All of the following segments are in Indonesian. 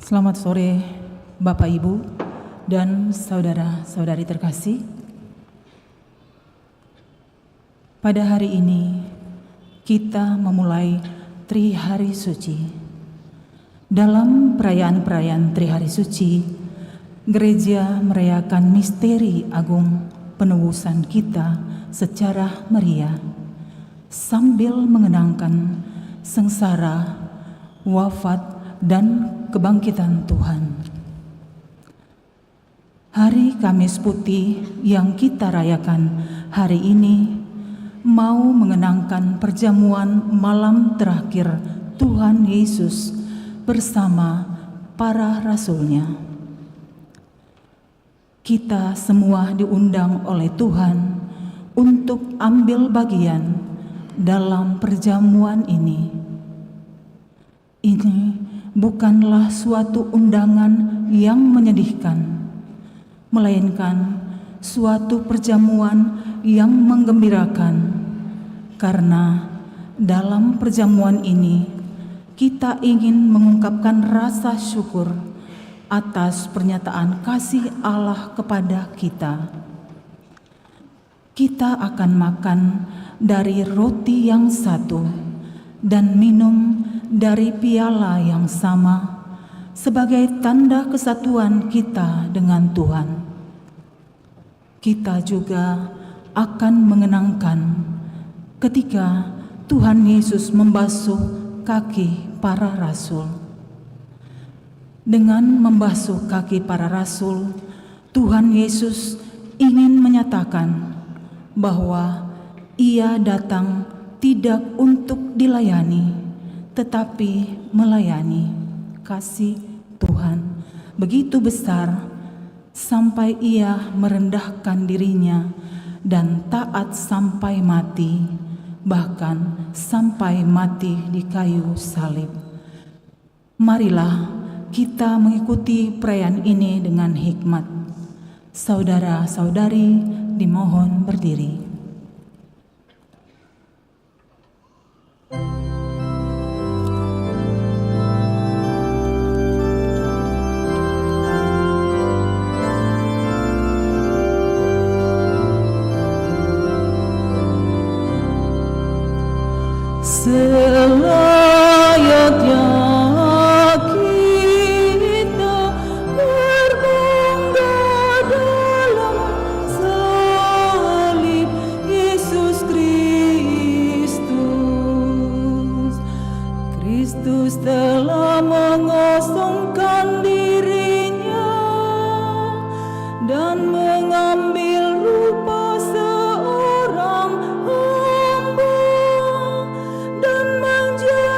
Selamat sore Bapak Ibu dan saudara-saudari terkasih. Pada hari ini kita memulai Trihari Suci. Dalam perayaan-perayaan Trihari Suci, gereja merayakan misteri agung penebusan kita secara meriah sambil mengenangkan sengsara, wafat, dan kebangkitan Tuhan. Hari Kamis Putih yang kita rayakan hari ini mau mengenangkan perjamuan malam terakhir Tuhan Yesus bersama para rasulnya. Kita semua diundang oleh Tuhan untuk ambil bagian dalam perjamuan ini. Ini bukanlah suatu undangan yang menyedihkan, melainkan suatu perjamuan yang menggembirakan, karena dalam perjamuan ini kita ingin mengungkapkan rasa syukur atas pernyataan kasih Allah kepada kita. Kita akan makan dari roti yang satu dan minum dari piala yang sama sebagai tanda kesatuan kita dengan Tuhan. Kita juga akan mengenangkan ketika Tuhan Yesus membasuh kaki para rasul. Dengan membasuh kaki para rasul, Tuhan Yesus ingin menyatakan bahwa Ia datang tidak untuk dilayani, tetapi melayani. Kasih Tuhan begitu besar sampai Ia merendahkan dirinya dan taat sampai mati, bahkan sampai mati di kayu salib. Marilah kita mengikuti perayaan ini dengan hikmat. Saudara-saudari dimohon berdiri. Selayaknya kita berbangga dalam salib Yesus Kristus. Kristus telah mengosongkan dirinya dan mengambil rupa seorang hamba dan menjadi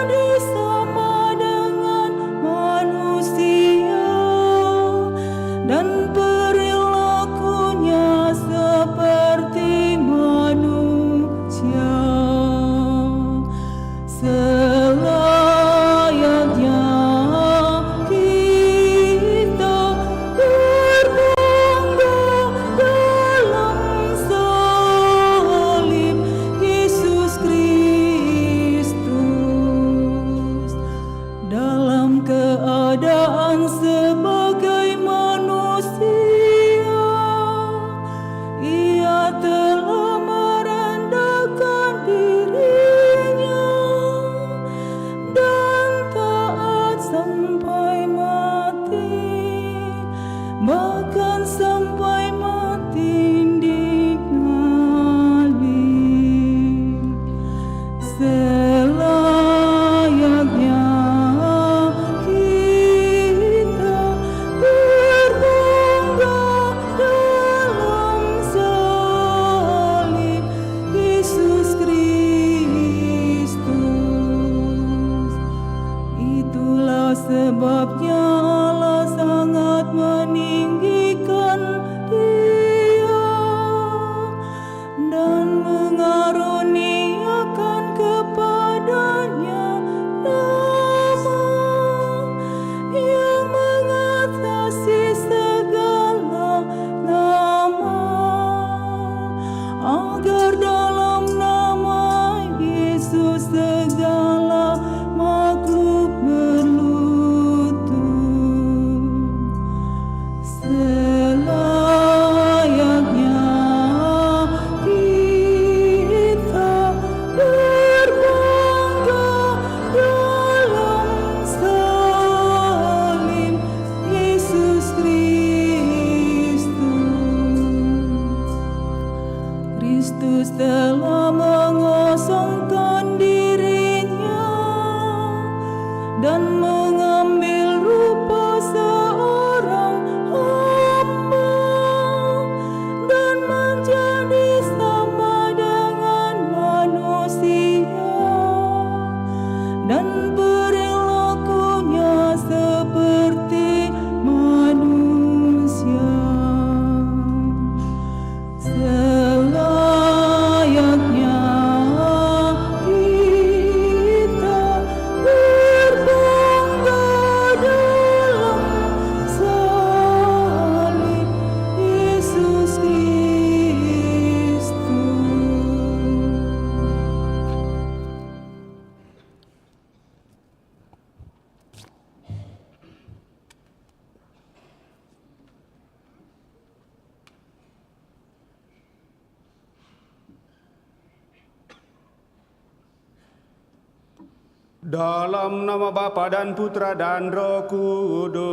Dalam nama Bapa dan Putra dan Roh Kudus.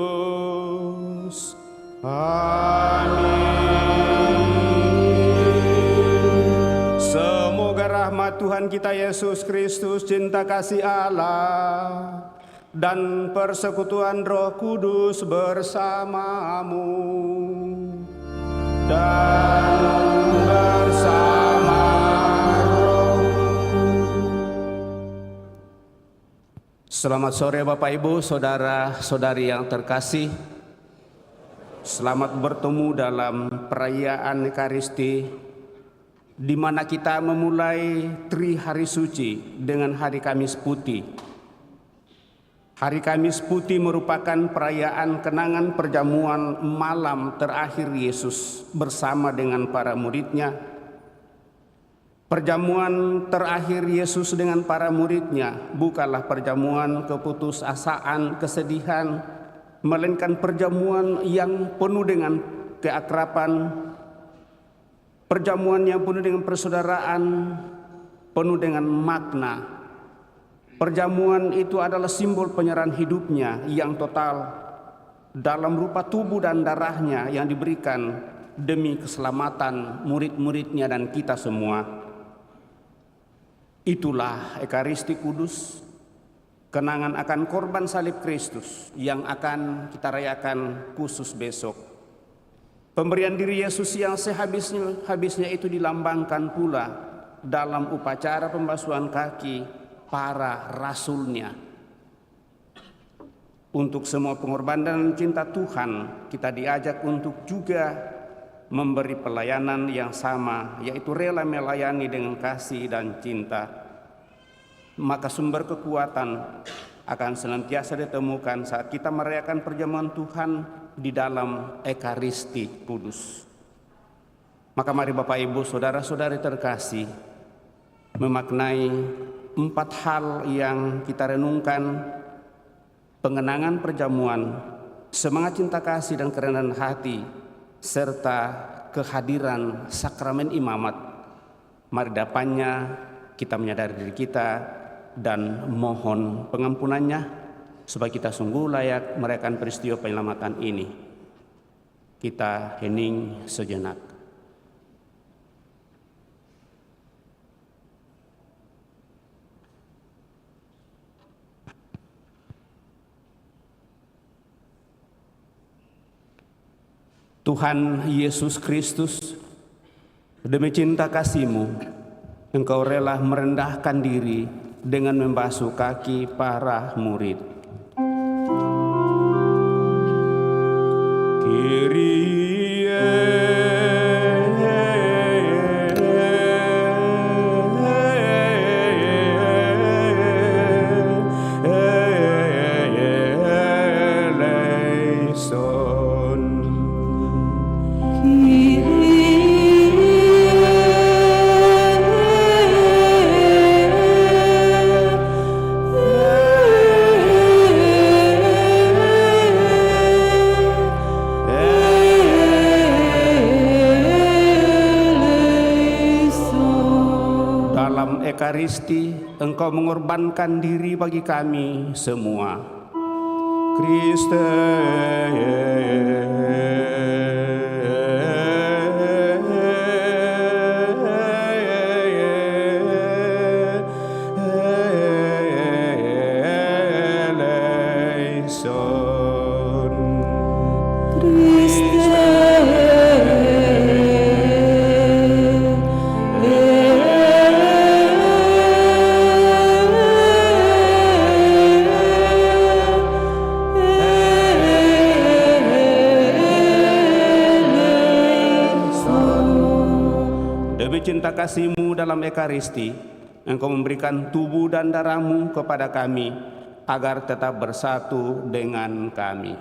Amin. Semoga rahmat Tuhan kita Yesus Kristus, cinta kasih Allah, dan persekutuan Roh Kudus bersamamu dan bersama roh. Selamat sore Bapak Ibu, saudara-saudari yang terkasih. Selamat bertemu dalam perayaan Ekaristi, di mana kita memulai Tri Hari Suci dengan Hari Kamis Putih. Hari Kamis Putih merupakan perayaan kenangan perjamuan malam terakhir Yesus bersama dengan para muridnya. Perjamuan terakhir Yesus dengan para muridnya bukanlah perjamuan keputusasaan, kesedihan, melainkan perjamuan yang penuh dengan keakraban, perjamuan yang penuh dengan persaudaraan, penuh dengan makna. Perjamuan itu adalah simbol penyerahan hidupnya yang total dalam rupa tubuh dan darahnya yang diberikan demi keselamatan murid-muridnya dan kita semua. Itulah Ekaristi Kudus, kenangan akan korban salib Kristus yang akan kita rayakan khusus besok. Pemberian diri Yesus yang sehabisnya itu dilambangkan pula dalam upacara pembasuhan kaki para rasulnya. Untuk semua pengorbanan dan cinta Tuhan, kita diajak untuk juga memberi pelayanan yang sama, yaitu rela melayani dengan kasih dan cinta. Maka sumber kekuatan akan senantiasa ditemukan saat kita merayakan perjamuan Tuhan di dalam Ekaristi Kudus. Maka mari Bapak Ibu, saudara-saudari terkasih, memaknai 4 hal yang kita renungkan: pengenangan perjamuan, semangat cinta kasih dan kerendahan hati, serta kehadiran sakramen imamat. Mari depannya kita menyadari diri kita dan mohon pengampunannya supaya kita sungguh layak merayakan peristiwa penyelamatan ini. Kita hening sejenak. Tuhan Yesus Kristus, demi cinta kasih-Mu, Engkau rela merendahkan diri dengan membasuh kaki para murid. Kyrie Ekaristi, Engkau mengorbankan diri bagi kami semua. Kriste cinta kasih-Mu dalam Ekaristi, Engkau memberikan tubuh dan darah-Mu kepada kami agar tetap bersatu dengan kami.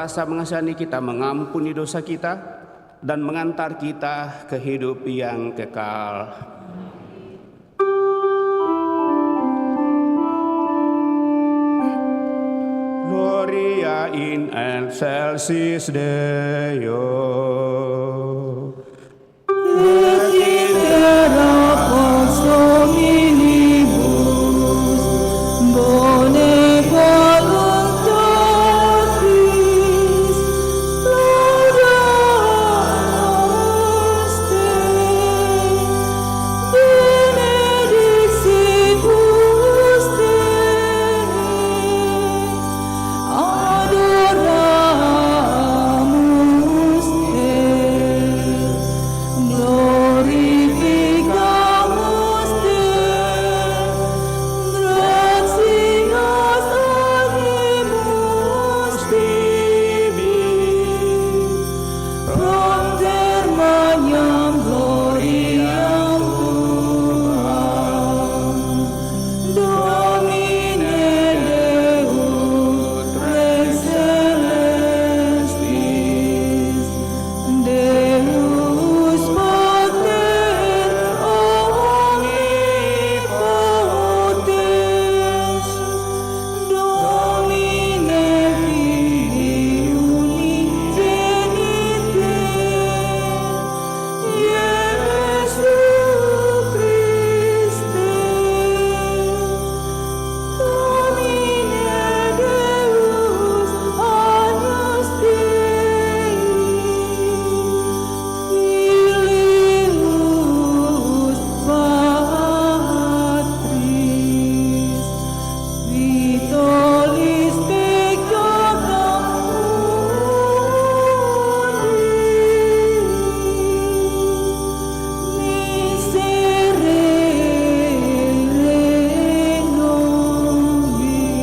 berkuasa mengasihani kita, mengampuni dosa kita, dan mengantar kita ke hidup yang kekal. Gloria in excelsis Deo. Et iterum hominibus bone voluntatis laudamus te benedicibus te adoramus te glorificamus te gratias agimus tibi propter magnam gloriam tuam Domine Deus Rex celestis Deus Pater omnipotens Domine Filii unigenite Iesu Christe Domine Deus agnus Dei Filius Patris Vitolis peccata miserere nobis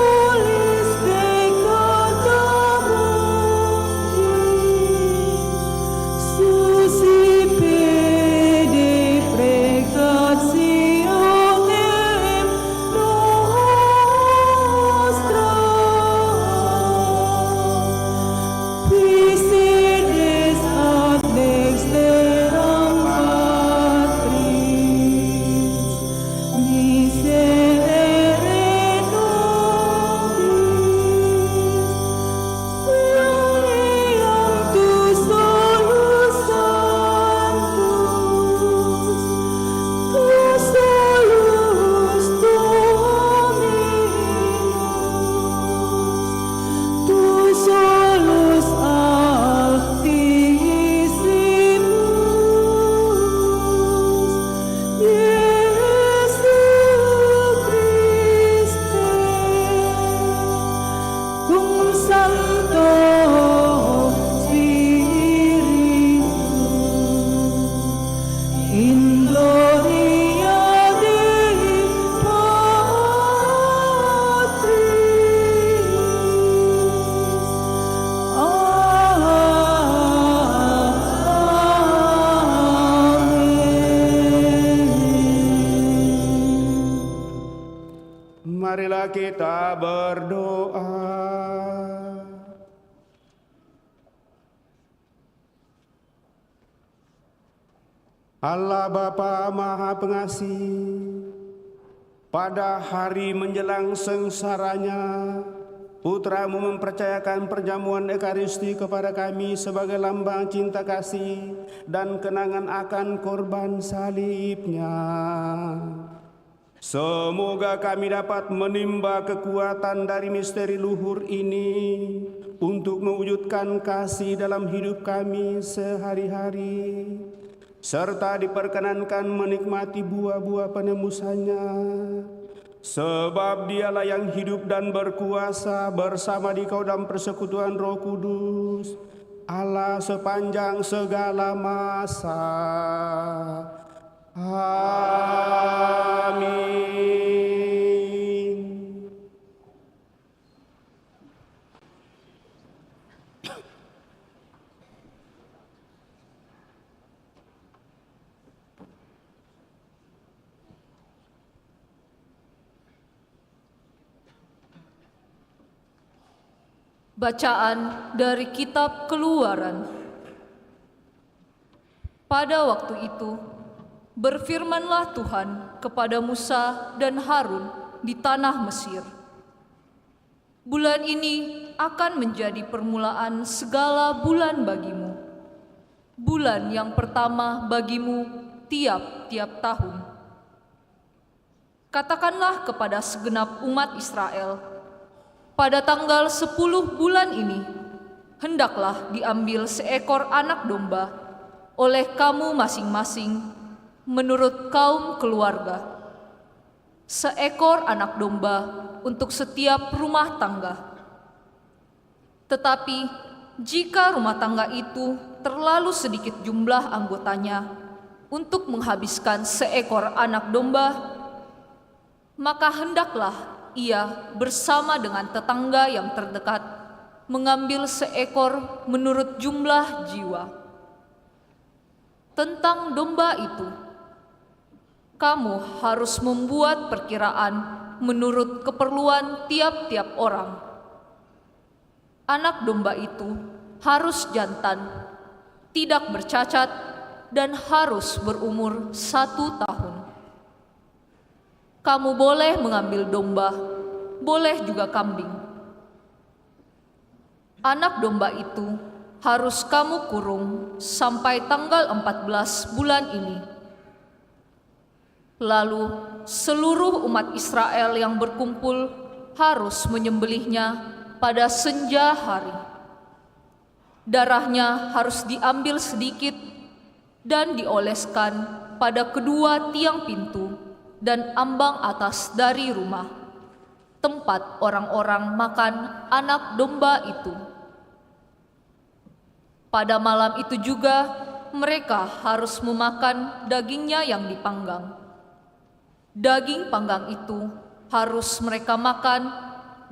Vitolis peccata suscipede precationem nostra Pisides ad dexteram Patris miserere nobis Gloriam tu solus sanctus tu solus Dominus tu solus Altissimus Iesu Christe cum Sancto Spiritus in gloria Dei Patris. Amen. Marilah kita berdoa. Allah Bapa Maha Pengasih, pada hari menjelang sengsaranya, Putramu mempercayakan perjamuan Ekaristi kepada kami sebagai lambang cinta kasih dan kenangan akan korban salibnya. Semoga kami dapat menimba kekuatan dari misteri luhur ini untuk mewujudkan kasih dalam hidup kami sehari-hari, serta diperkenankan menikmati buah-buah penebusannya, sebab Dialah yang hidup dan berkuasa bersama Dikau dalam persekutuan Roh Kudus, Allah sepanjang segala masa. Amin. Bacaan dari Kitab Keluaran. Pada waktu itu, berfirmanlah Tuhan kepada Musa dan Harun di tanah Mesir. Bulan ini akan menjadi permulaan segala bulan bagimu. Bulan yang pertama bagimu tiap-tiap tahun. Katakanlah kepada segenap umat Israel, pada tanggal 10 bulan ini, hendaklah diambil seekor anak domba oleh kamu masing-masing menurut kaum keluarga. Seekor anak domba untuk setiap rumah tangga. Tetapi jika rumah tangga itu terlalu sedikit jumlah anggotanya untuk menghabiskan seekor anak domba, maka hendaklah ia bersama dengan tetangga yang terdekat mengambil seekor menurut jumlah jiwa. Tentang domba itu, kamu harus membuat perkiraan menurut keperluan tiap-tiap orang. Anak domba itu harus jantan, tidak bercacat, dan harus berumur 1 tahun. Kamu boleh mengambil domba, boleh juga kambing. Anak domba itu harus kamu kurung sampai tanggal 14 bulan ini. Lalu seluruh umat Israel yang berkumpul harus menyembelihnya pada senja hari. Darahnya harus diambil sedikit dan dioleskan pada kedua tiang pintu dan ambang atas dari rumah, tempat orang-orang makan anak domba itu. Pada malam itu juga mereka harus memakan dagingnya yang dipanggang. Daging panggang itu harus mereka makan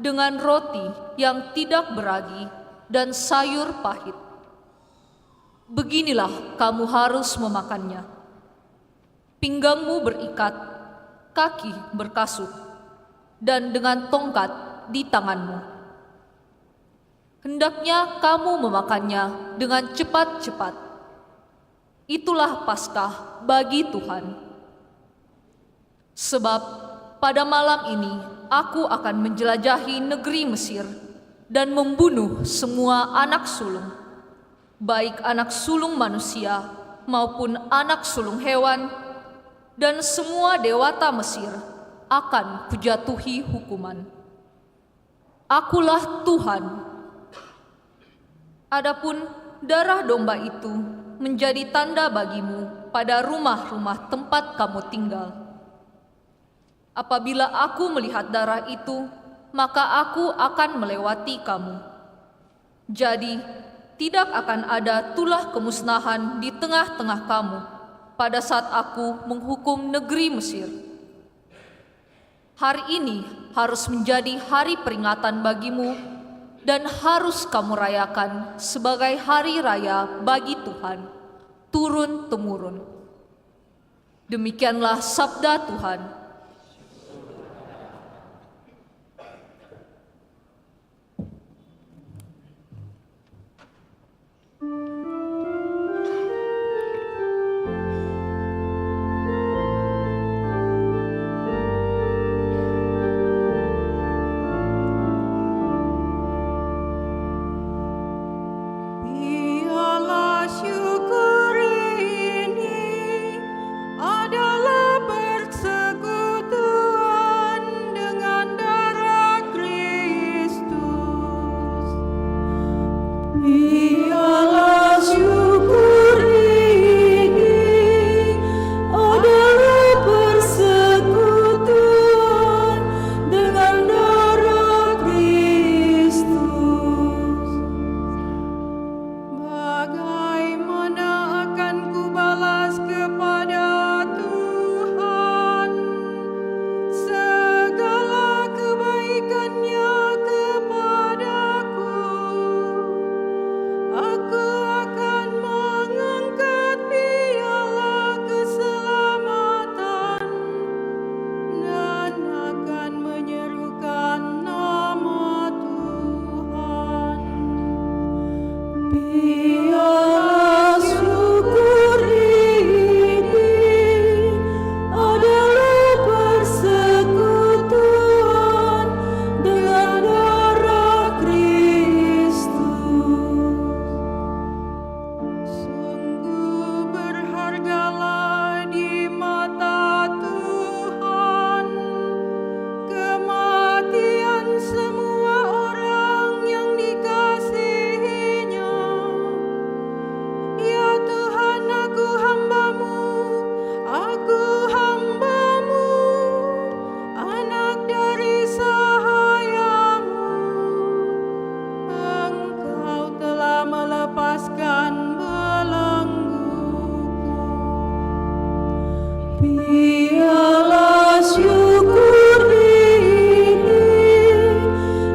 dengan roti yang tidak beragi dan sayur pahit. Beginilah kamu harus memakannya. Pinggangmu berikat, kaki berkasut, dan dengan tongkat di tanganmu. Hendaknya kamu memakannya dengan cepat-cepat. Itulah Paskah bagi Tuhan. Sebab pada malam ini aku akan menjelajahi negeri Mesir dan membunuh semua anak sulung, baik anak sulung manusia maupun anak sulung hewan, dan semua dewata Mesir akan kujatuhi hukuman. Akulah Tuhan. Adapun darah domba itu menjadi tanda bagimu pada rumah-rumah tempat kamu tinggal. Apabila aku melihat darah itu, maka aku akan melewati kamu. Jadi, tidak akan ada tulah kemusnahan di tengah-tengah kamu pada saat aku menghukum negeri Mesir. Hari ini harus menjadi hari peringatan bagimu dan harus kamu rayakan sebagai hari raya bagi Tuhan, turun-temurun. Demikianlah sabda Tuhan. Biarlah syukur ini adalah bersegur Piala syukur ini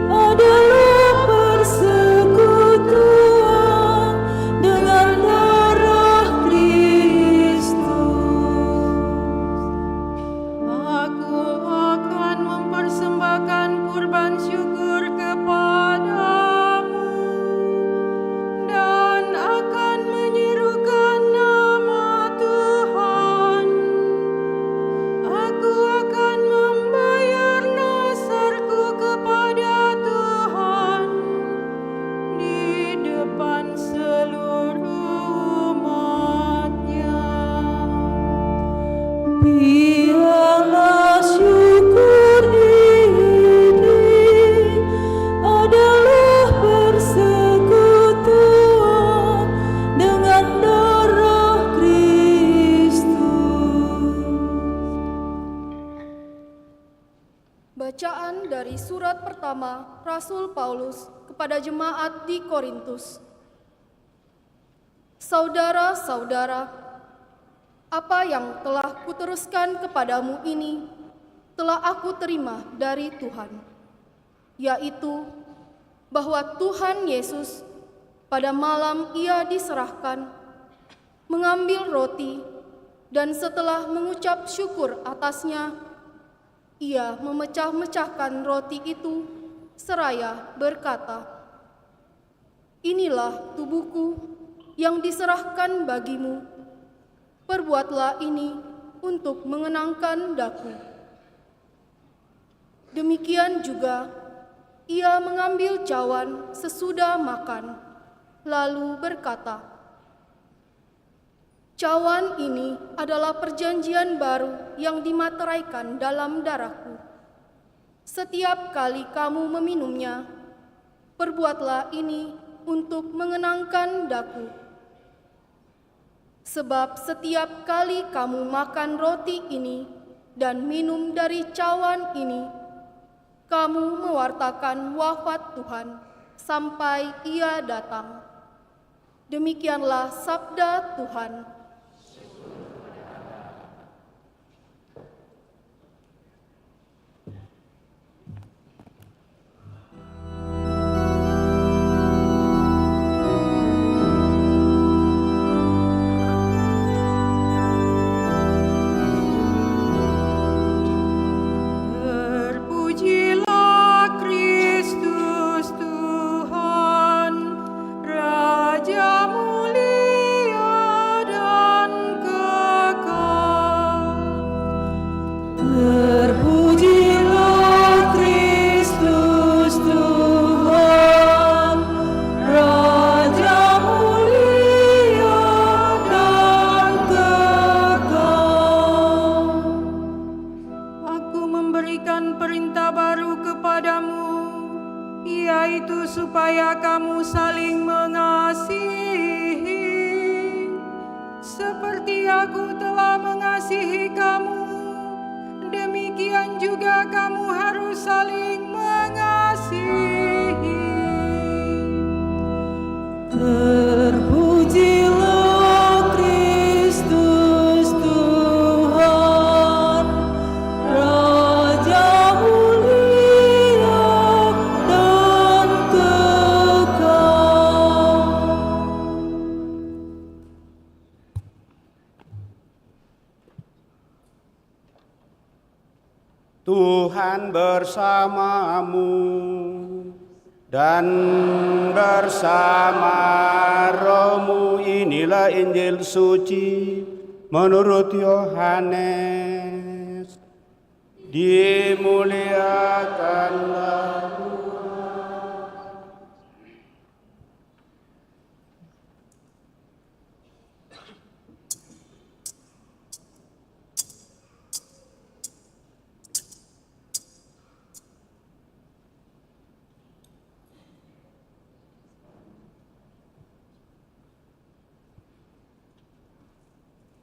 adalah persekutuan dengan darah Kristus. Aku akan mempersembahkan kurban syukur kepadamu dan akan menyerukan nama Tuhan. Aku akan membayar nasarku kepada Tuhan di depan seluruh umatnya. Piala syukur ini adalah persekutuan dengan darah Kristus. Bacaan dari surat pertama Rasul Paulus kepada jemaat di Korintus. Saudara-saudara, apa yang telah kuteruskan kepadamu ini telah aku terima dari Tuhan, yaitu bahwa Tuhan Yesus pada malam Ia diserahkan, mengambil roti dan setelah mengucap syukur atasnya, Ia memecah-mecahkan roti itu seraya berkata, "Inilah tubuhku yang diserahkan bagimu. Perbuatlah ini untuk mengenangkan daku." Demikian juga Ia mengambil cawan sesudah makan, lalu berkata, "Cawan ini adalah perjanjian baru yang dimateraikan dalam darahku. Setiap kali kamu meminumnya, perbuatlah ini untuk mengenangkan daku. Sebab setiap kali kamu makan roti ini dan minum dari cawan ini, kamu mewartakan wafat Tuhan sampai Ia datang." Demikianlah sabda Tuhan. Terpujilah Kristus Tuhan, Raja mulia dan kekal. Terpujilah Kristus Tuhan, Raja mulia dan kekal. Aku memberikan perintah baru kepadamu, yaitu supaya kamu saling mengasihi. Seperti aku telah mengasihi kamu, demikian juga kamu harus saling mengasihi. Terpujilah Kristus Tuhan, Raja mulia dan kekal. Tuhan bersamamu dan bersama rohmu. Inilah Injil suci menurut Yohanes. Dimuliakanlah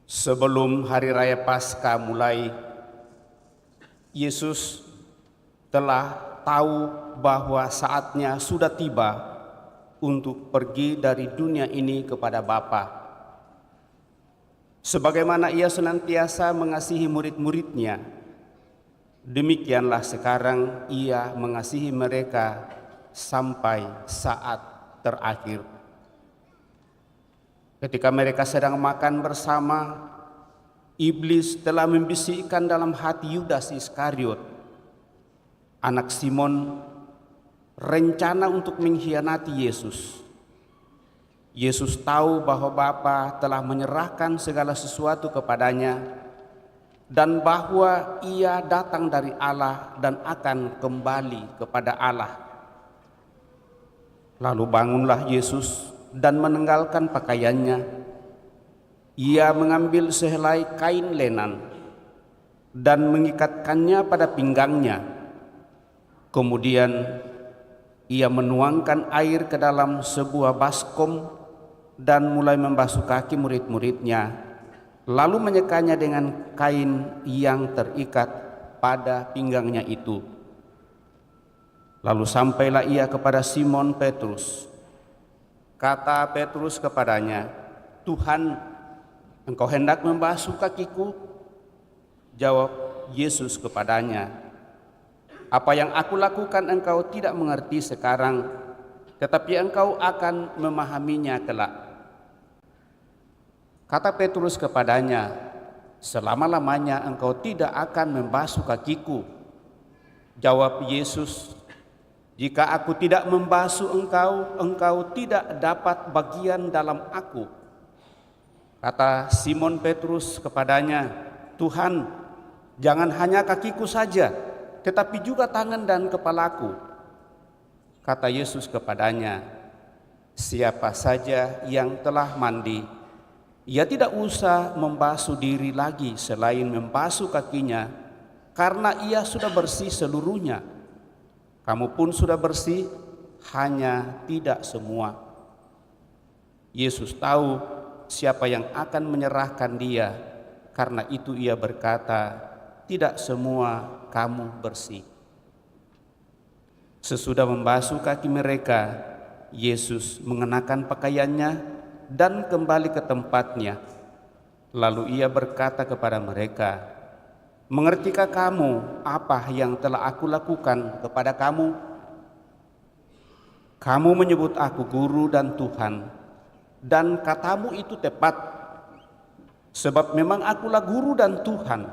sebelum hari raya Paskah mulai, Yesus telah tahu bahwa saatnya sudah tiba untuk pergi dari dunia ini kepada Bapa. Sebagaimana ia senantiasa mengasihi murid-muridnya, demikianlah sekarang ia mengasihi mereka sampai saat terakhir. Ketika mereka sedang makan bersama, iblis telah membisikkan dalam hati Yudas Iskariot, anak Simon, rencana untuk mengkhianati Yesus. Yesus tahu bahwa Bapa telah menyerahkan segala sesuatu kepadanya dan bahwa ia datang dari Allah dan akan kembali kepada Allah. Lalu bangunlah Yesus dan menenggalkan pakaiannya. Ia mengambil sehelai kain lenan dan mengikatkannya pada pinggangnya. Kemudian ia menuangkan air ke dalam sebuah baskom dan mulai membasuh kaki murid-muridnya, lalu menyekanya dengan kain yang terikat pada pinggangnya itu. Lalu sampailah ia kepada Simon Petrus. Kata Petrus kepadanya, "Tuhan, Engkau hendak membasuh kakiku?" Jawab Yesus kepadanya, "Apa yang aku lakukan engkau tidak mengerti sekarang, tetapi engkau akan memahaminya kelak." Kata Petrus kepadanya, "Selama-lamanya engkau tidak akan membasuh kakiku." Jawab Yesus, "Jika aku tidak membasuh engkau, engkau tidak dapat bagian dalam aku." Kata Simon Petrus kepadanya, "Tuhan, jangan hanya kakiku saja, tetapi juga tangan dan kepalaku." Kata Yesus kepadanya, "Siapa saja yang telah mandi, ia tidak usah membasuh diri lagi selain membasuh kakinya, karena ia sudah bersih seluruhnya. Kamu pun sudah bersih, hanya tidak semua." Yesus tahu siapa yang akan menyerahkan dia, karena itu ia berkata, "Tidak semua kamu bersih." Sesudah membasuh kaki mereka, Yesus mengenakan pakaiannya dan kembali ke tempatnya. Lalu ia berkata kepada mereka, "Mengertikah kamu apa yang telah aku lakukan kepada kamu? Kamu menyebut aku guru dan Tuhan, dan katamu itu tepat, sebab memang akulah guru dan Tuhan.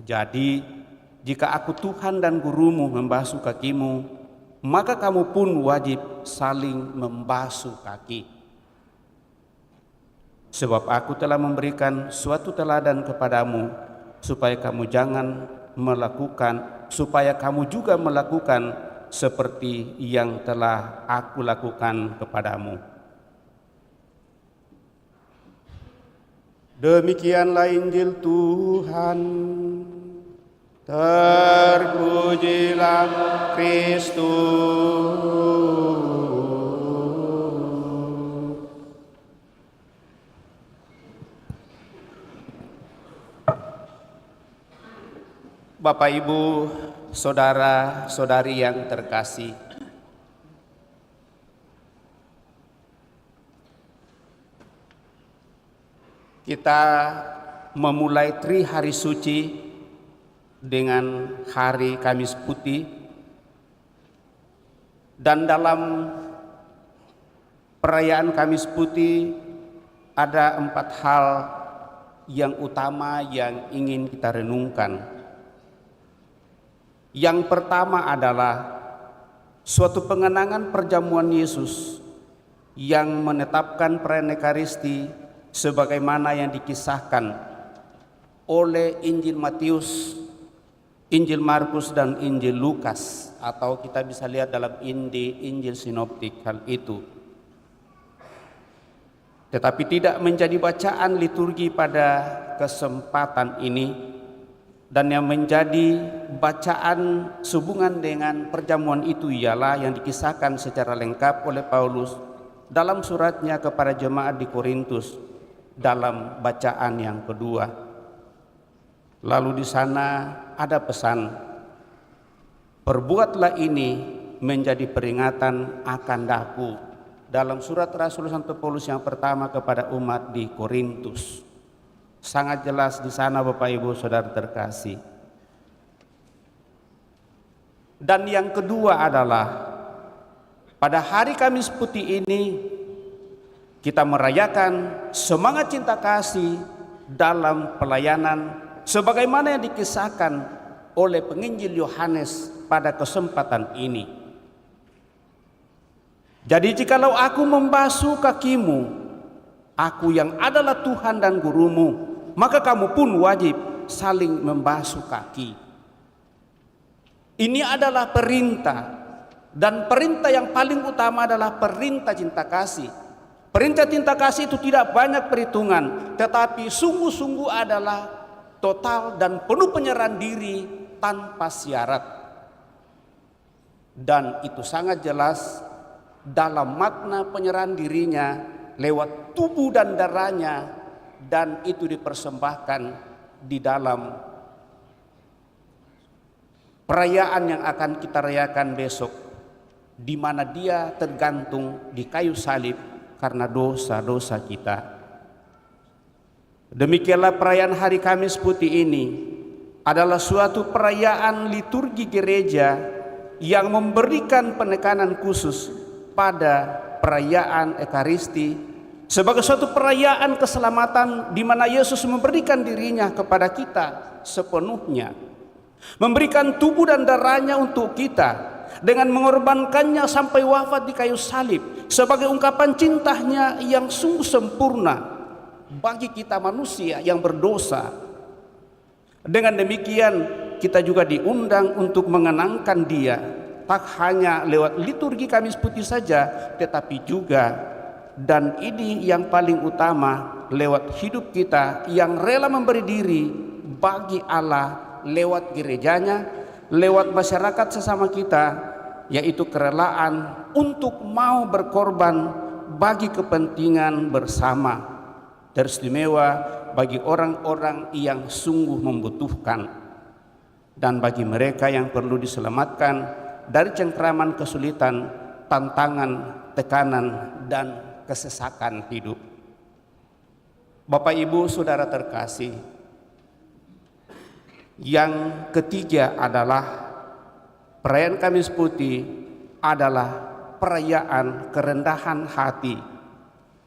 Jadi jika aku Tuhan dan gurumu membasuh kakimu, maka kamu pun wajib saling membasuh kaki. Sebab aku telah memberikan suatu teladan kepadamu, supaya kamu juga melakukan seperti yang telah aku lakukan kepadamu." Demikianlah Injil Tuhan. Terpujilah Kristus. Bapak, Ibu, saudara-saudari yang terkasih, kita memulai Tri Hari Suci dengan hari Kamis Putih, dan dalam perayaan Kamis Putih ada 4 hal yang utama yang ingin kita renungkan. Yang pertama adalah suatu pengenangan perjamuan Yesus yang menetapkan perayaan Ekaristi sebagaimana yang dikisahkan oleh Injil Matius, Injil Markus, dan Injil Lukas, atau kita bisa lihat dalam Injil Sinoptik hal itu. Tetapi tidak menjadi bacaan liturgi pada kesempatan ini, dan yang menjadi bacaan sehubungan dengan perjamuan itu ialah yang dikisahkan secara lengkap oleh Paulus dalam suratnya kepada jemaat di Korintus dalam bacaan yang kedua. Lalu di sana ada pesan, "Perbuatlah ini menjadi peringatan akan daku," dalam surat Rasul Santo Paulus yang pertama kepada umat di Korintus. sangat jelas di sana Bapak Ibu Saudara terkasih. Dan yang kedua adalah pada hari Kamis Putih ini kita merayakan semangat cinta kasih dalam pelayanan sebagaimana yang dikisahkan oleh penginjil Yohanes pada kesempatan ini. Jadi jikalau aku membasuh kakimu, aku yang adalah Tuhan dan gurumu, maka kamu pun wajib saling membasuh kaki. Ini adalah perintah, dan perintah yang paling utama adalah perintah cinta kasih. Perintah cinta kasih itu tidak banyak perhitungan, tetapi sungguh-sungguh adalah total dan penuh penyerahan diri tanpa syarat. Dan itu sangat jelas dalam makna penyerahan dirinya lewat tubuh dan darahnya, dan itu dipersembahkan di dalam perayaan yang akan kita rayakan besok, di mana dia tergantung di kayu salib karena dosa-dosa kita. Demikianlah perayaan hari Kamis Putih ini adalah suatu perayaan liturgi gereja yang memberikan penekanan khusus pada perayaan Ekaristi sebagai suatu perayaan keselamatan di mana Yesus memberikan dirinya kepada kita sepenuhnya, memberikan tubuh dan darahnya untuk kita dengan mengorbankannya sampai wafat di kayu salib sebagai ungkapan cintanya yang sungguh sempurna bagi kita manusia yang berdosa. Dengan demikian kita juga diundang untuk mengenangkan dia, tak hanya lewat liturgi Kamis Putih saja, tetapi juga, dan ini yang paling utama, lewat hidup kita yang rela memberi diri bagi Allah lewat gerejanya, lewat masyarakat sesama kita, yaitu kerelaan untuk mau berkorban bagi kepentingan bersama, teristimewa bagi orang-orang yang sungguh membutuhkan, dan bagi mereka yang perlu diselamatkan dari cengkraman kesulitan, tantangan, tekanan, dan kesesakan hidup. Bapak Ibu Saudara terkasih, yang ketiga adalah perayaan Kamis Putih adalah perayaan kerendahan hati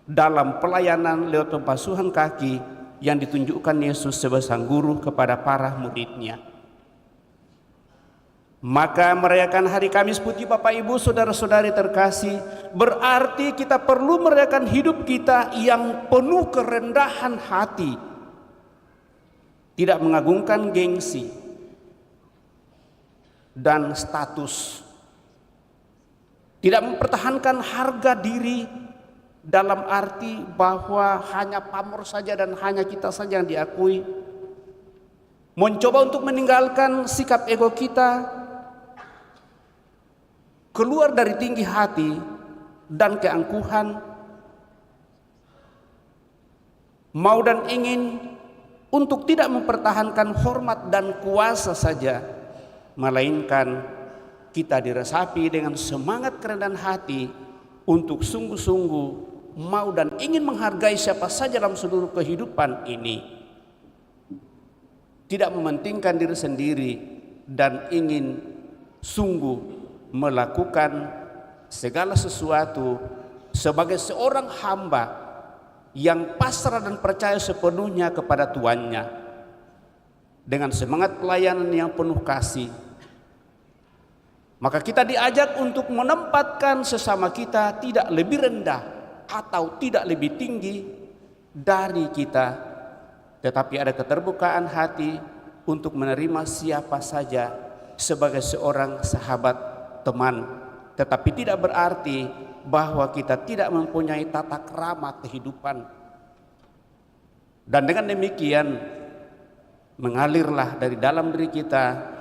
dalam pelayanan lewat pembasuhan kaki yang ditunjukkan Yesus sebagai sang guru kepada para muridnya. Maka merayakan hari Kamis Putih Bapak Ibu Saudara-saudari terkasih berarti kita perlu merayakan hidup kita yang penuh kerendahan hati, tidak mengagungkan gengsi dan status, tidak mempertahankan harga diri dalam arti bahwa hanya pamor saja dan hanya kita saja yang diakui, mencoba untuk meninggalkan sikap ego kita, keluar dari tinggi hati dan keangkuhan, mau dan ingin untuk tidak mempertahankan hormat dan kuasa saja, melainkan kita diresapi dengan semangat kerendahan hati untuk sungguh-sungguh mau dan ingin menghargai siapa saja dalam seluruh kehidupan ini, tidak mementingkan diri sendiri dan ingin sungguh melakukan segala sesuatu sebagai seorang hamba yang pasrah dan percaya sepenuhnya kepada Tuannya dengan semangat pelayanan yang penuh kasih. Maka kita diajak untuk menempatkan sesama kita tidak lebih rendah atau tidak lebih tinggi dari kita, tetapi ada keterbukaan hati untuk menerima siapa saja sebagai seorang sahabat, teman, tetapi tidak berarti bahwa kita tidak mempunyai tata krama kehidupan. Dan dengan demikian mengalirlah dari dalam diri kita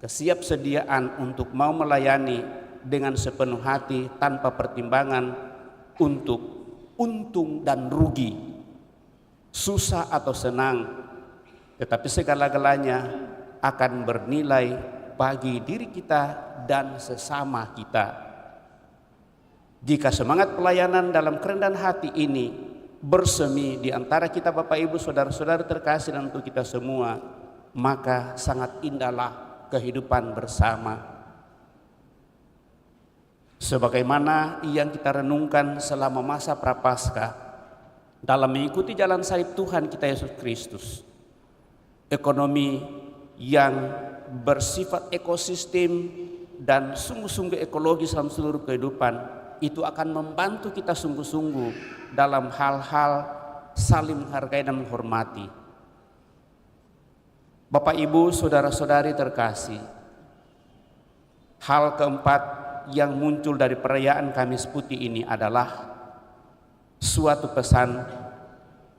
kesiapsediaan untuk mau melayani dengan sepenuh hati tanpa pertimbangan untuk untung dan rugi, susah atau senang, tetapi segala-galanya akan bernilai bagi diri kita dan sesama kita. Jika semangat pelayanan dalam kerendahan hati ini bersemi di antara kita Bapak Ibu saudara-saudara terkasih dan untuk kita semua, maka sangat indahlah kehidupan bersama. Sebagaimana yang kita renungkan selama masa Prapaskah dalam mengikuti jalan salib Tuhan kita Yesus Kristus. Ekonomi yang bersifat ekosistem dan sungguh-sungguh ekologis dalam seluruh kehidupan itu akan membantu kita sungguh-sungguh dalam hal-hal saling menghargai dan menghormati. Bapak Ibu saudara-saudari terkasih, hal keempat yang muncul dari perayaan Kamis Putih ini adalah suatu pesan,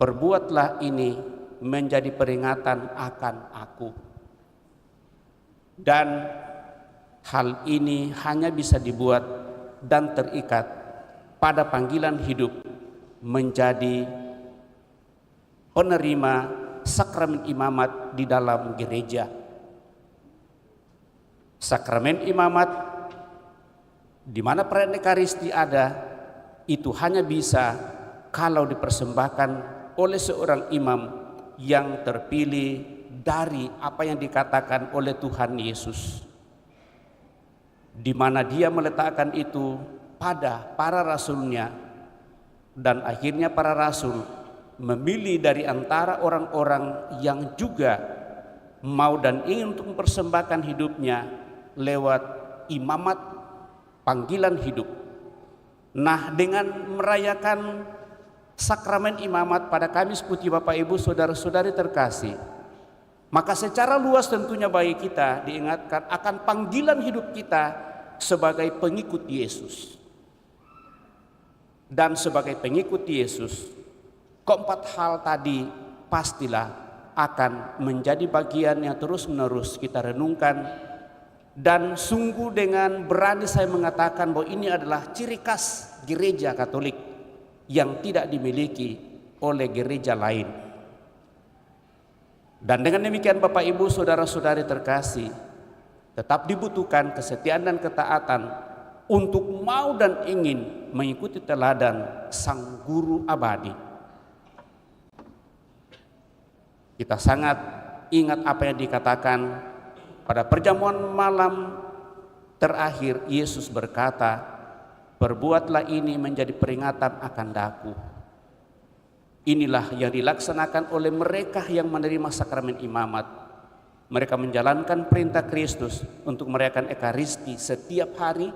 perbuatlah ini menjadi peringatan akan aku. Dan hal ini hanya bisa dibuat dan terikat pada panggilan hidup menjadi penerima sakramen imamat di dalam gereja. Sakramen imamat di mana perayaan Ekaristi ada, itu hanya bisa kalau dipersembahkan oleh seorang imam yang terpilih dari apa yang dikatakan oleh Tuhan Yesus, di mana dia meletakkan itu pada para rasulnya, dan akhirnya para rasul memilih dari antara orang-orang yang juga mau dan ingin untuk mempersembahkan hidupnya lewat imamat panggilan hidup. Nah, dengan merayakan sakramen imamat pada Kamis Putih Bapak Ibu saudara-saudari terkasih, maka secara luas tentunya bagi kita diingatkan akan panggilan hidup kita sebagai pengikut Yesus. Dan sebagai pengikut Yesus, keempat hal tadi pastilah akan menjadi bagian yang terus-menerus kita renungkan. Dan sungguh dengan berani saya mengatakan bahwa ini adalah ciri khas gereja Katolik yang tidak dimiliki oleh gereja lain. Dan dengan demikian Bapak Ibu saudara-saudari terkasih, tetap dibutuhkan kesetiaan dan ketaatan untuk mau dan ingin mengikuti teladan Sang Guru Abadi. Kita sangat ingat apa yang dikatakan pada perjamuan malam terakhir. Yesus berkata, perbuatlah ini menjadi peringatan akan daku. Inilah yang dilaksanakan oleh mereka yang menerima sakramen imamat. Mereka menjalankan perintah Kristus untuk merayakan Ekaristi setiap hari,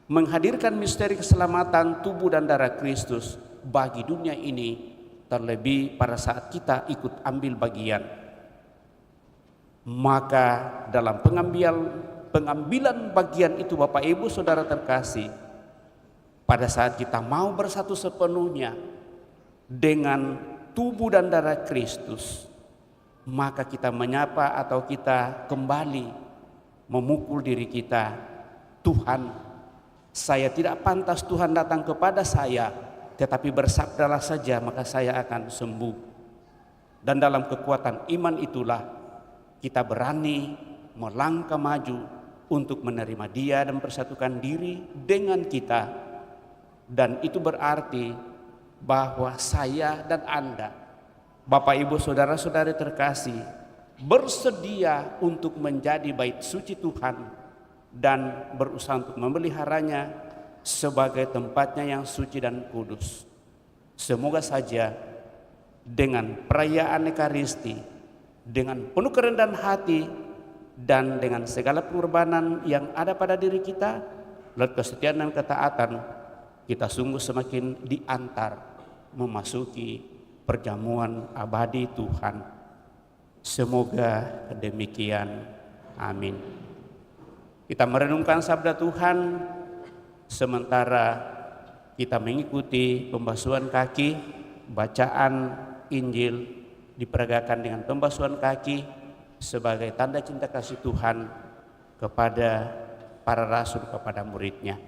menghadirkan misteri keselamatan tubuh dan darah Kristus bagi dunia ini, terlebih pada saat kita ikut ambil bagian. Maka dalam pengambilan bagian itu Bapak Ibu saudara terkasih, pada saat kita mau bersatu sepenuhnya dengan tubuh dan darah Kristus, maka kita menyapa atau kita kembali memukul diri kita, Tuhan, saya tidak pantas Tuhan datang kepada saya, tetapi bersabdalah saja maka saya akan sembuh. Dan dalam kekuatan iman itulah kita berani melangkah maju untuk menerima Dia dan persatukan diri dengan kita. Dan itu berarti bahwa saya dan Anda, Bapak Ibu saudara-saudari terkasih, bersedia untuk menjadi bait suci Tuhan dan berusaha untuk memeliharanya sebagai tempatnya yang suci dan kudus. Semoga saja dengan perayaan Ekaristi, dengan penuh kerendahan hati dan dengan segala pengorbanan yang ada pada diri kita, lewat kesetiaan dan ketaatan, kita sungguh semakin diantar memasuki perjamuan abadi Tuhan. Semoga demikian. Amin. Kita merenungkan sabda Tuhan sementara kita mengikuti pembasuhan kaki. Bacaan Injil diperagakan dengan pembasuhan kaki sebagai tanda cinta kasih Tuhan kepada para rasul, kepada muridnya.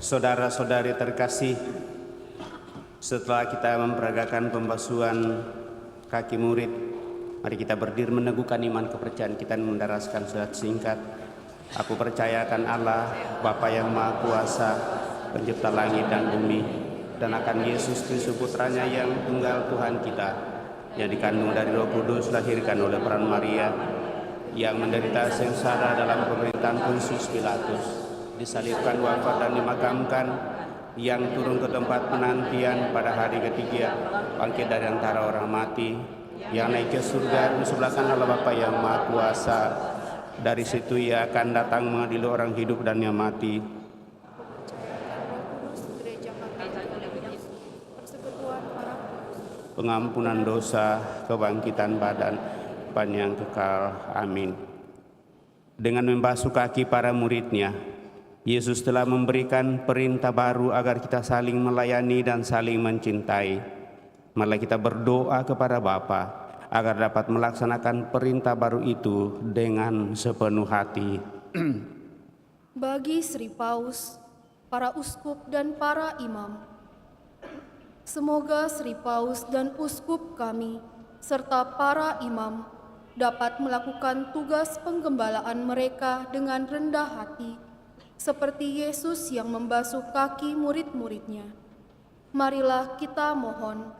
Saudara-saudari terkasih, setelah kita memperagakan pembasuhan kaki murid, mari kita berdiri meneguhkan iman kepercayaan kita dan mendaraskan surat singkat. Aku percayakan Allah, Bapa yang Maha Kuasa, Pencipta langit dan bumi, dan akan Yesus Kristus Putranya yang tunggal Tuhan kita, yang dikandung dari Roh Kudus, lahirkan oleh peran Maria, yang menderita sengsara dalam pemerintahan Pontius Pilatus, disalibkan, wafat dan dimakamkan, yang turun ke tempat penantian pada hari ketiga, bangkit dari antara orang mati, yang naik ke surga di sebelah kanan Allah Bapa yang Maha Kuasa. Dari situ Ia akan datang mengadili orang hidup dan yang mati. Pengampunan dosa, kebangkitan badan yang kekal. Amin. Dengan membasuh kaki para murid-Nya, Yesus telah memberikan perintah baru agar kita saling melayani dan saling mencintai. Mari kita berdoa kepada Bapa agar dapat melaksanakan perintah baru itu dengan sepenuh hati. Bagi Sri Paus, para uskup dan para imam, semoga Sri Paus dan uskup kami serta para imam dapat melakukan tugas penggembalaan mereka dengan rendah hati, seperti Yesus yang membasuh kaki murid-muridnya. Marilah kita mohon.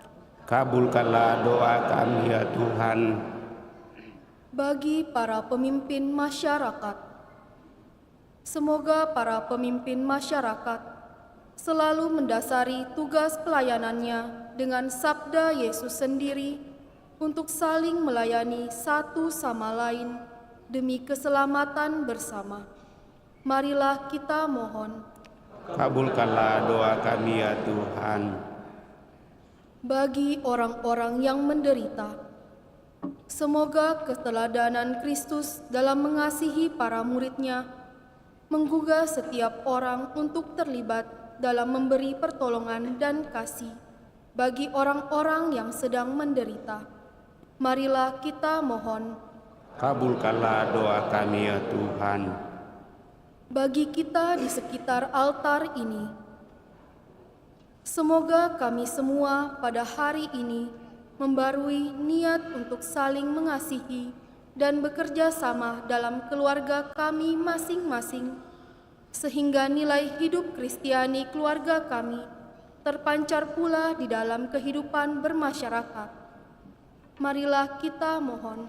Kabulkanlah doa kami ya Tuhan. Bagi para pemimpin masyarakat, semoga para pemimpin masyarakat selalu mendasari tugas pelayanannya dengan sabda Yesus sendiri untuk saling melayani satu sama lain demi keselamatan bersama. Marilah kita mohon. Kabulkanlah doa kami ya Tuhan. Bagi orang-orang yang menderita, semoga keteladanan Kristus dalam mengasihi para murid-Nya menggugah setiap orang untuk terlibat dalam memberi pertolongan dan kasih bagi orang-orang yang sedang menderita. Marilah kita mohon. Kabulkanlah doa kami ya Tuhan. Bagi kita di sekitar altar ini, semoga kami semua pada hari ini membarui niat untuk saling mengasihi dan bekerja sama dalam keluarga kami masing-masing, sehingga nilai hidup Kristiani keluarga kami terpancar pula di dalam kehidupan bermasyarakat. Marilah kita mohon.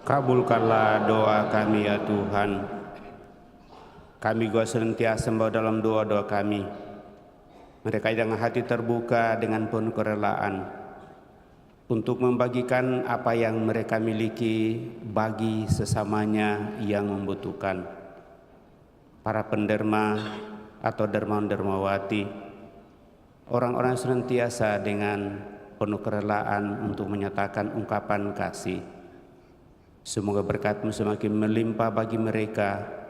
Kabulkanlah doa kami ya Tuhan. Kami juga senantiasa membawa dalam doa-doa kami mereka dengan hati terbuka dengan penuh kerelaan untuk membagikan apa yang mereka miliki bagi sesamanya yang membutuhkan. Para penderma atau dermawan-dermawati, orang-orang senantiasa dengan penuh kerelaan untuk menyatakan ungkapan kasih. Semoga berkat-Mu semakin melimpah bagi mereka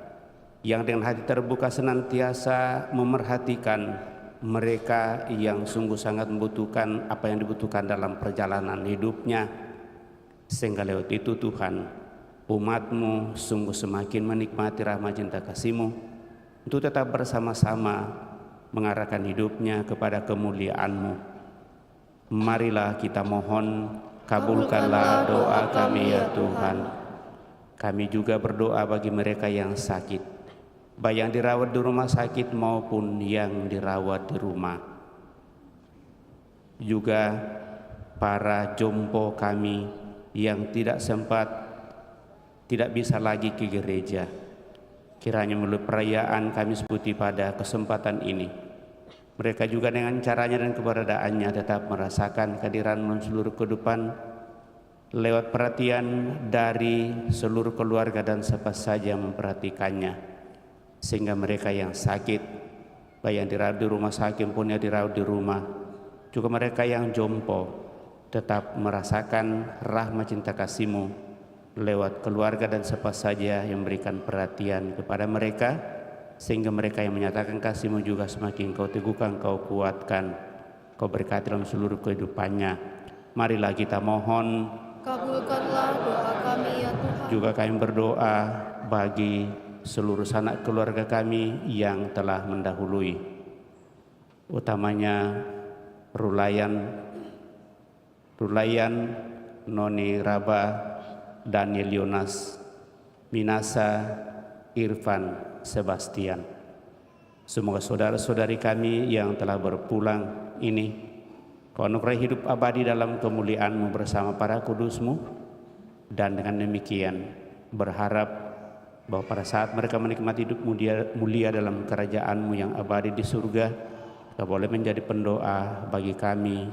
yang dengan hati terbuka senantiasa memerhatikan mereka yang sungguh sangat membutuhkan apa yang dibutuhkan dalam perjalanan hidupnya, sehingga lewat itu Tuhan, umat-Mu sungguh semakin menikmati rahmat cinta kasih-Mu untuk tetap bersama-sama mengarahkan hidupnya kepada kemuliaan-Mu. Marilah kita mohon, kabulkanlah doa kami ya Tuhan. Kami juga berdoa bagi mereka yang sakit, baik yang dirawat di rumah sakit maupun yang dirawat di rumah. Juga para jompo kami yang tidak bisa lagi ke gereja. Kiranya melalui perayaan kami sebuti pada kesempatan ini, mereka juga dengan caranya dan keberadaannya tetap merasakan kehadiran seluruh kehidupan lewat perhatian dari seluruh keluarga dan siapa saja yang memperhatikannya. Sehingga mereka yang sakit, baik yang dirawat di rumah sakit pun yang dirawat di rumah, juga mereka yang jompo tetap merasakan rahmat cinta kasih-Mu lewat keluarga dan siapa saja yang memberikan perhatian kepada mereka, sehingga mereka yang menyatakan kasih-Mu juga semakin Kau teguhkan, Kau kuatkan, Kau berkati dalam seluruh kehidupannya. Marilah kita mohon. Kabulkanlah doa kami ya Tuhan. Juga kami berdoa bagi seluruh sanak keluarga kami yang telah mendahului. utamanya Rulayan, Noni Raba, Daniel Yonas, Minasa, Irfan, Sebastian. Semoga saudara-saudari kami yang telah berpulang ini Kau anugerahi hidup abadi dalam kemuliaan-Mu bersama para kudus-Mu, dan dengan demikian berharap bahwa pada saat mereka menikmati hidup mulia dalam kerajaan-Mu yang abadi di surga, Kau boleh menjadi pendoa bagi kami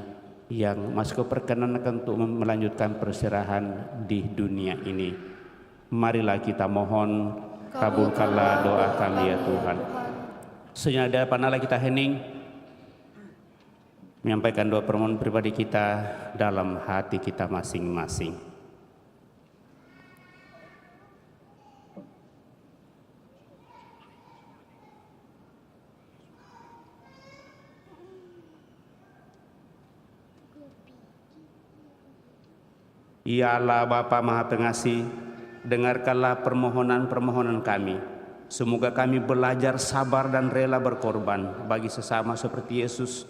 yang masih Kau perkenankan untuk melanjutkan perserahan di dunia ini. Marilah kita mohon, kabulkanlah doa kami ya Tuhan. Senyada panalah kita hening menyampaikan doa permohonan pribadi kita dalam hati kita masing-masing. Ya Allah Bapa Maha Pengasih, dengarkanlah permohonan-permohonan kami. Semoga kami belajar sabar dan rela berkorban bagi sesama seperti Yesus.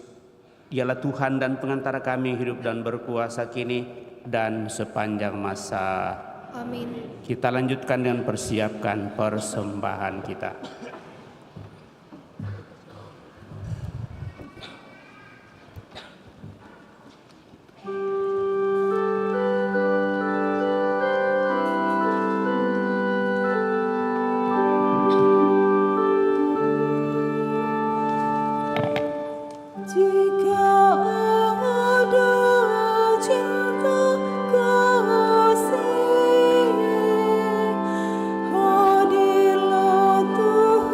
Ialah Tuhan dan pengantara kami hidup dan berkuasa kini dan sepanjang masa. Amin. Kita lanjutkan dengan persiapkan persembahan kita. Jika ada cinta kasih, hadirlah Tuhan.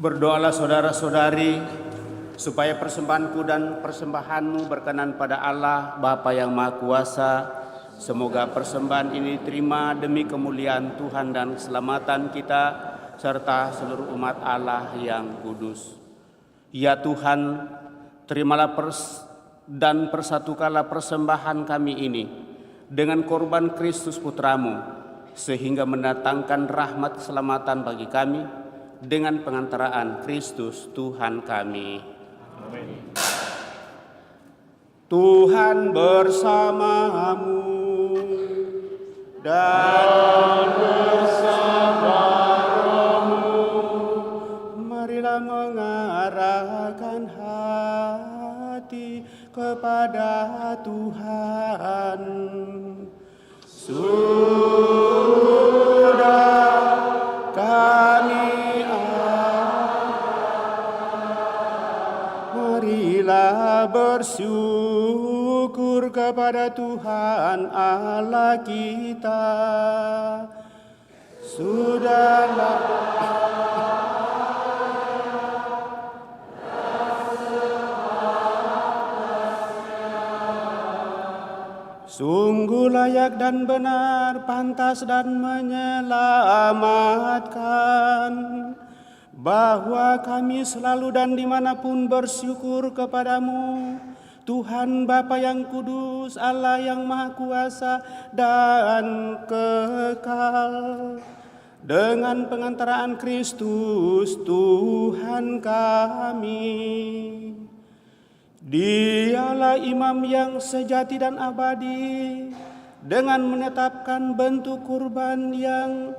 Berdoalah saudara-saudari, supaya persembahanku dan persembahanmu berkenan pada Allah Bapa yang Maha Kuasa. Semoga persembahan ini diterima demi kemuliaan Tuhan dan keselamatan kita, serta seluruh umat Allah yang kudus. Ya Tuhan, terimalah dan persatukanlah persembahan kami ini dengan korban Kristus Putramu, sehingga mendatangkan rahmat keselamatan bagi kami dengan pengantaraan Kristus Tuhan kami. Amin. Tuhan bersamamu dan bersama rohmu. Marilah mengarahkan hati kepada Tuhan. Sudah kami marilah bersyukur kepada Tuhan Allah kita. Sudahlah sungguh layak dan benar, pantas dan menyelamatkan, bahwa kami selalu dan dimanapun bersyukur kepadamu, Tuhan Bapa yang kudus, Allah yang Maha Kuasa dan kekal, dengan pengantaraan Kristus Tuhan kami. Dialah imam yang sejati dan abadi, dengan menetapkan bentuk kurban yang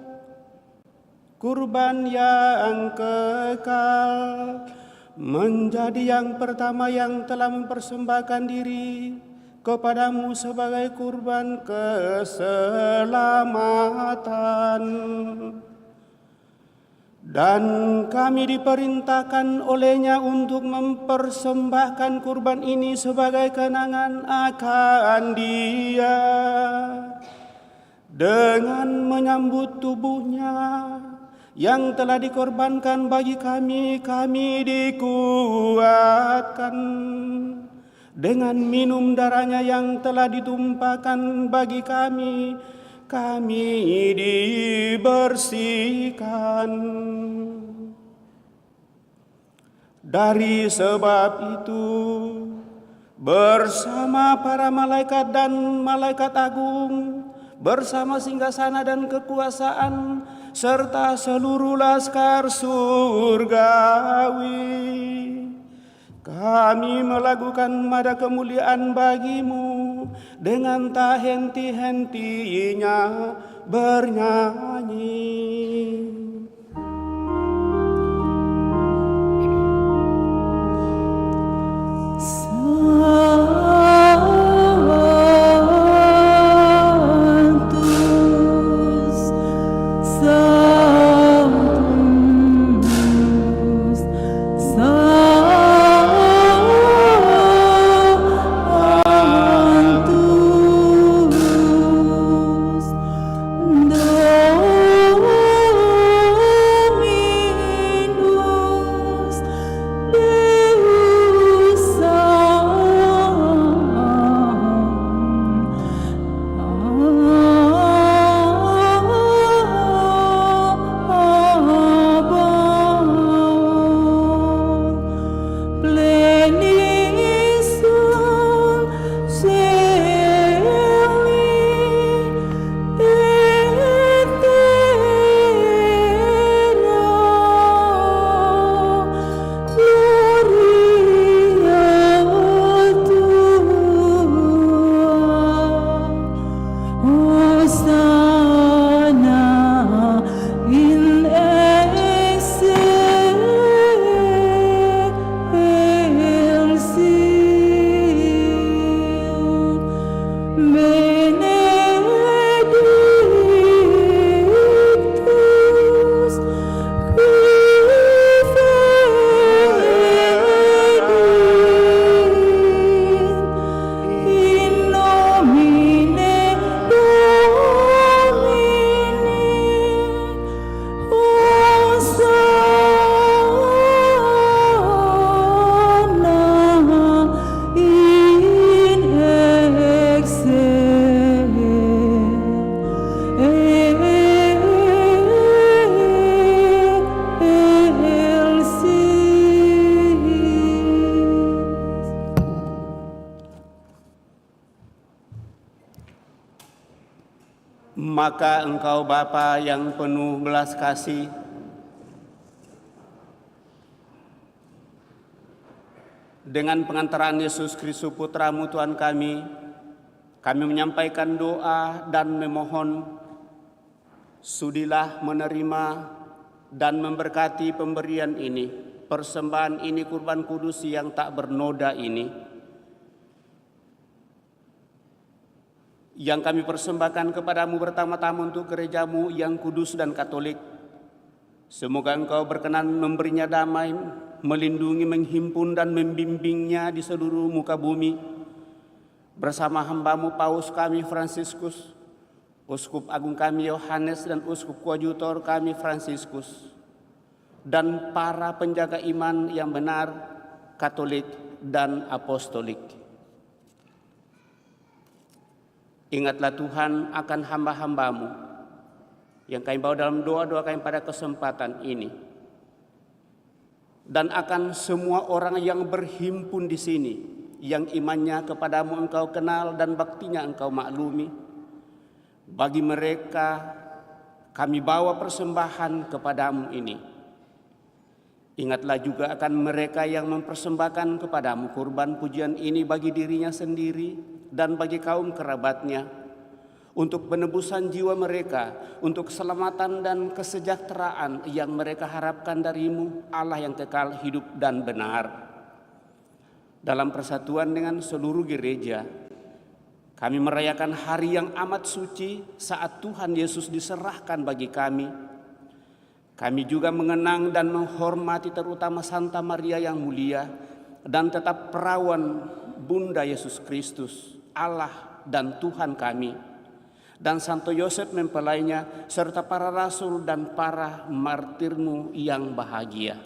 kekal, menjadi yang pertama yang telah mempersembahkan diri kepadamu sebagai kurban keselamatan. Dan kami diperintahkan olehnya untuk mempersembahkan kurban ini sebagai kenangan akan Dia, dengan menyambut tubuhnya yang telah dikorbankan bagi kami. Kami dikuatkan dengan minum darahnya yang telah ditumpahkan bagi kami. Kami dibersihkan. Dari sebab itu, bersama para malaikat dan malaikat agung, bersama singgasana dan kekuasaan, serta seluruh laskar surgawi, kami melakukan nada kemuliaan bagimu, dengan tak henti-hentinya bernyanyi. Sanctus, Sanctus, Maka Engkau Bapa yang penuh belas kasih, dengan pengantaran Yesus Kristus Putra-Mu Tuhan kami menyampaikan doa dan memohon, sudilah menerima dan memberkati pemberian ini, persembahan ini, kurban kudus yang tak bernoda ini, yang kami persembahkan kepadamu pertama-tama untuk gerejamu yang kudus dan katolik. Semoga Engkau berkenan memberinya damai, melindungi, menghimpun dan membimbingnya di seluruh muka bumi, bersama hamba-Mu Paus kami Fransiskus, Uskup Agung kami Yohanes, dan Uskup Koadjutor kami Fransiskus, dan para penjaga iman yang benar, Katolik dan Apostolik. Ingatlah Tuhan akan hamba-hamba-Mu yang kami bawa dalam doa-doa kami pada kesempatan ini, dan akan semua orang yang berhimpun di sini, yang imannya kepadamu Engkau kenal dan baktinya Engkau maklumi. Bagi mereka kami bawa persembahan kepadamu ini. Ingatlah juga akan mereka yang mempersembahkan kepadamu kurban pujian ini bagi dirinya sendiri dan bagi kaum kerabatnya, untuk penebusan jiwa mereka, untuk keselamatan dan kesejahteraan yang mereka harapkan darimu, Allah yang kekal, hidup dan benar. Dalam persatuan dengan seluruh gereja, kami merayakan hari yang amat suci saat Tuhan Yesus diserahkan bagi kami. Kami juga mengenang dan menghormati terutama Santa Maria yang mulia dan tetap perawan Bunda Yesus Kristus, Allah dan Tuhan kami, dan Santo Yosef mempelainya, serta para rasul dan para martirmu yang bahagia.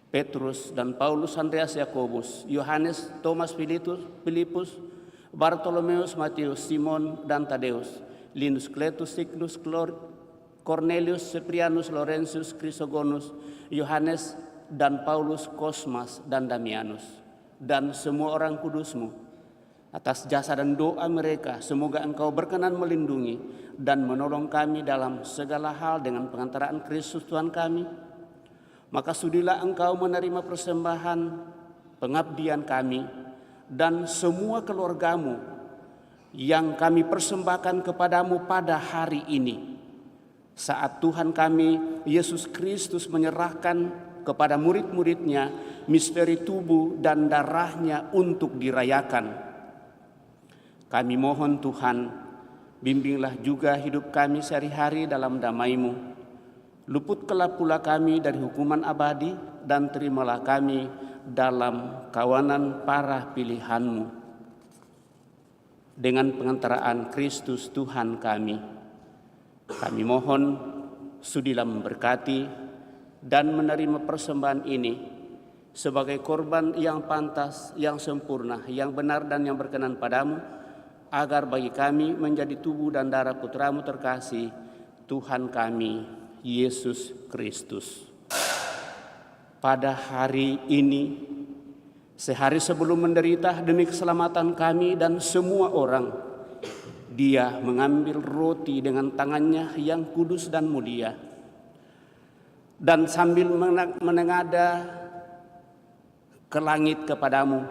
Petrus dan Paulus, Andreas, Yakobus, Yohanes, Thomas, Filipus, Bartolomeus, Matius, Simon dan Tadeus, Linus, Cletus, Signus, Cornelius, Cyprianus, Laurentius, Chrysogonus, Yohanes dan Paulus, Kosmas dan Damianus, dan semua orang kudus-Mu. Atas jasa dan doa mereka, semoga Engkau berkenan melindungi dan menolong kami dalam segala hal dengan pengantaraan Kristus Tuhan kami. Maka sudilah Engkau menerima persembahan pengabdian kami dan semua keluarga-Mu yang kami persembahkan kepadamu pada hari ini, saat Tuhan kami Yesus Kristus menyerahkan kepada murid-muridnya misteri tubuh dan darahnya untuk dirayakan. Kami mohon Tuhan, bimbinglah juga hidup kami sehari-hari dalam damai-Mu. Luputkanlah pula kami dari hukuman abadi, dan terimalah kami dalam kawanan para pilihan-Mu. Dengan pengantaraan Kristus Tuhan kami mohon sudilah memberkati dan menerima persembahan ini sebagai korban yang pantas, yang sempurna, yang benar dan yang berkenan padamu, agar bagi kami menjadi tubuh dan darah Putra-Mu terkasih, Tuhan kami Yesus Kristus. Pada hari ini, sehari sebelum menderita demi keselamatan kami dan semua orang, Dia mengambil roti dengan tangannya yang kudus dan mulia, dan sambil menengadah ke langit kepadamu,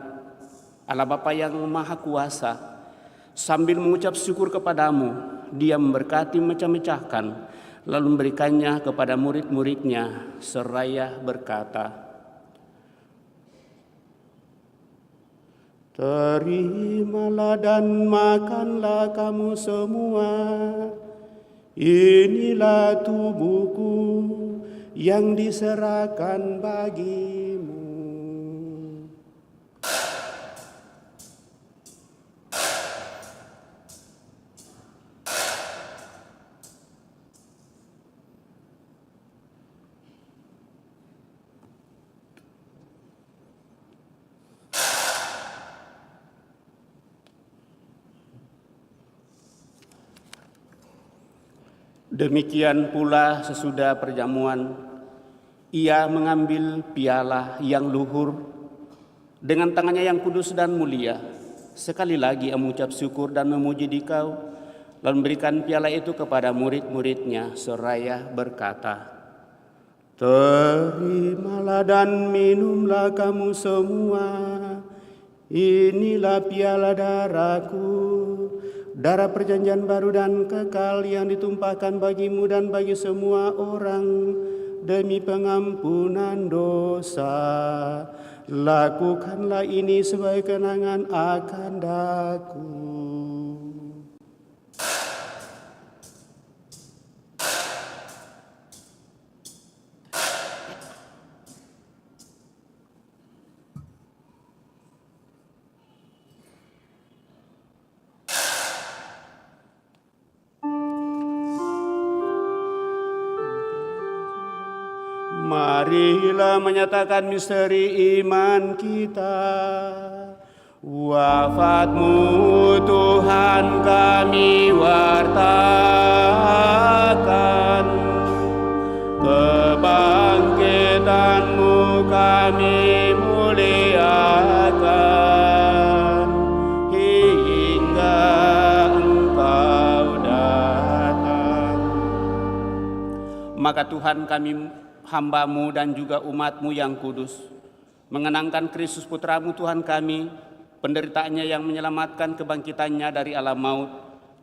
Allah Bapa yang Maha Kuasa, sambil mengucap syukur kepadamu, Dia memberkati, mecah-mecahkan, lalu memberikannya kepada murid-muridnya seraya berkata, "Terimalah dan makanlah kamu semua, inilah tubuhku yang diserahkan bagimu." Demikian pula sesudah perjamuan, Ia mengambil piala yang luhur dengan tangannya yang kudus dan mulia, Sekali lagi ia mengucap syukur dan memuji Dikau, lalu memberikan piala itu kepada murid-muridnya seraya berkata, "Terimalah dan minumlah kamu semua, inilah piala darahku, darah perjanjian baru dan kekal yang ditumpahkan bagimu dan bagi semua orang demi pengampunan dosa. Lakukanlah ini sebagai kenangan akan daku." Marilah menyatakan misteri iman kita. Wafat-Mu Tuhan kami wartakan, kebangkitan-Mu kami muliakan, hingga Engkau datang. Maka Tuhan, kami hamba-Mu dan juga umat-Mu yang kudus, mengenangkan Kristus Putra-Mu Tuhan kami, penderitaannya yang menyelamatkan kebangkitannya dari alam maut,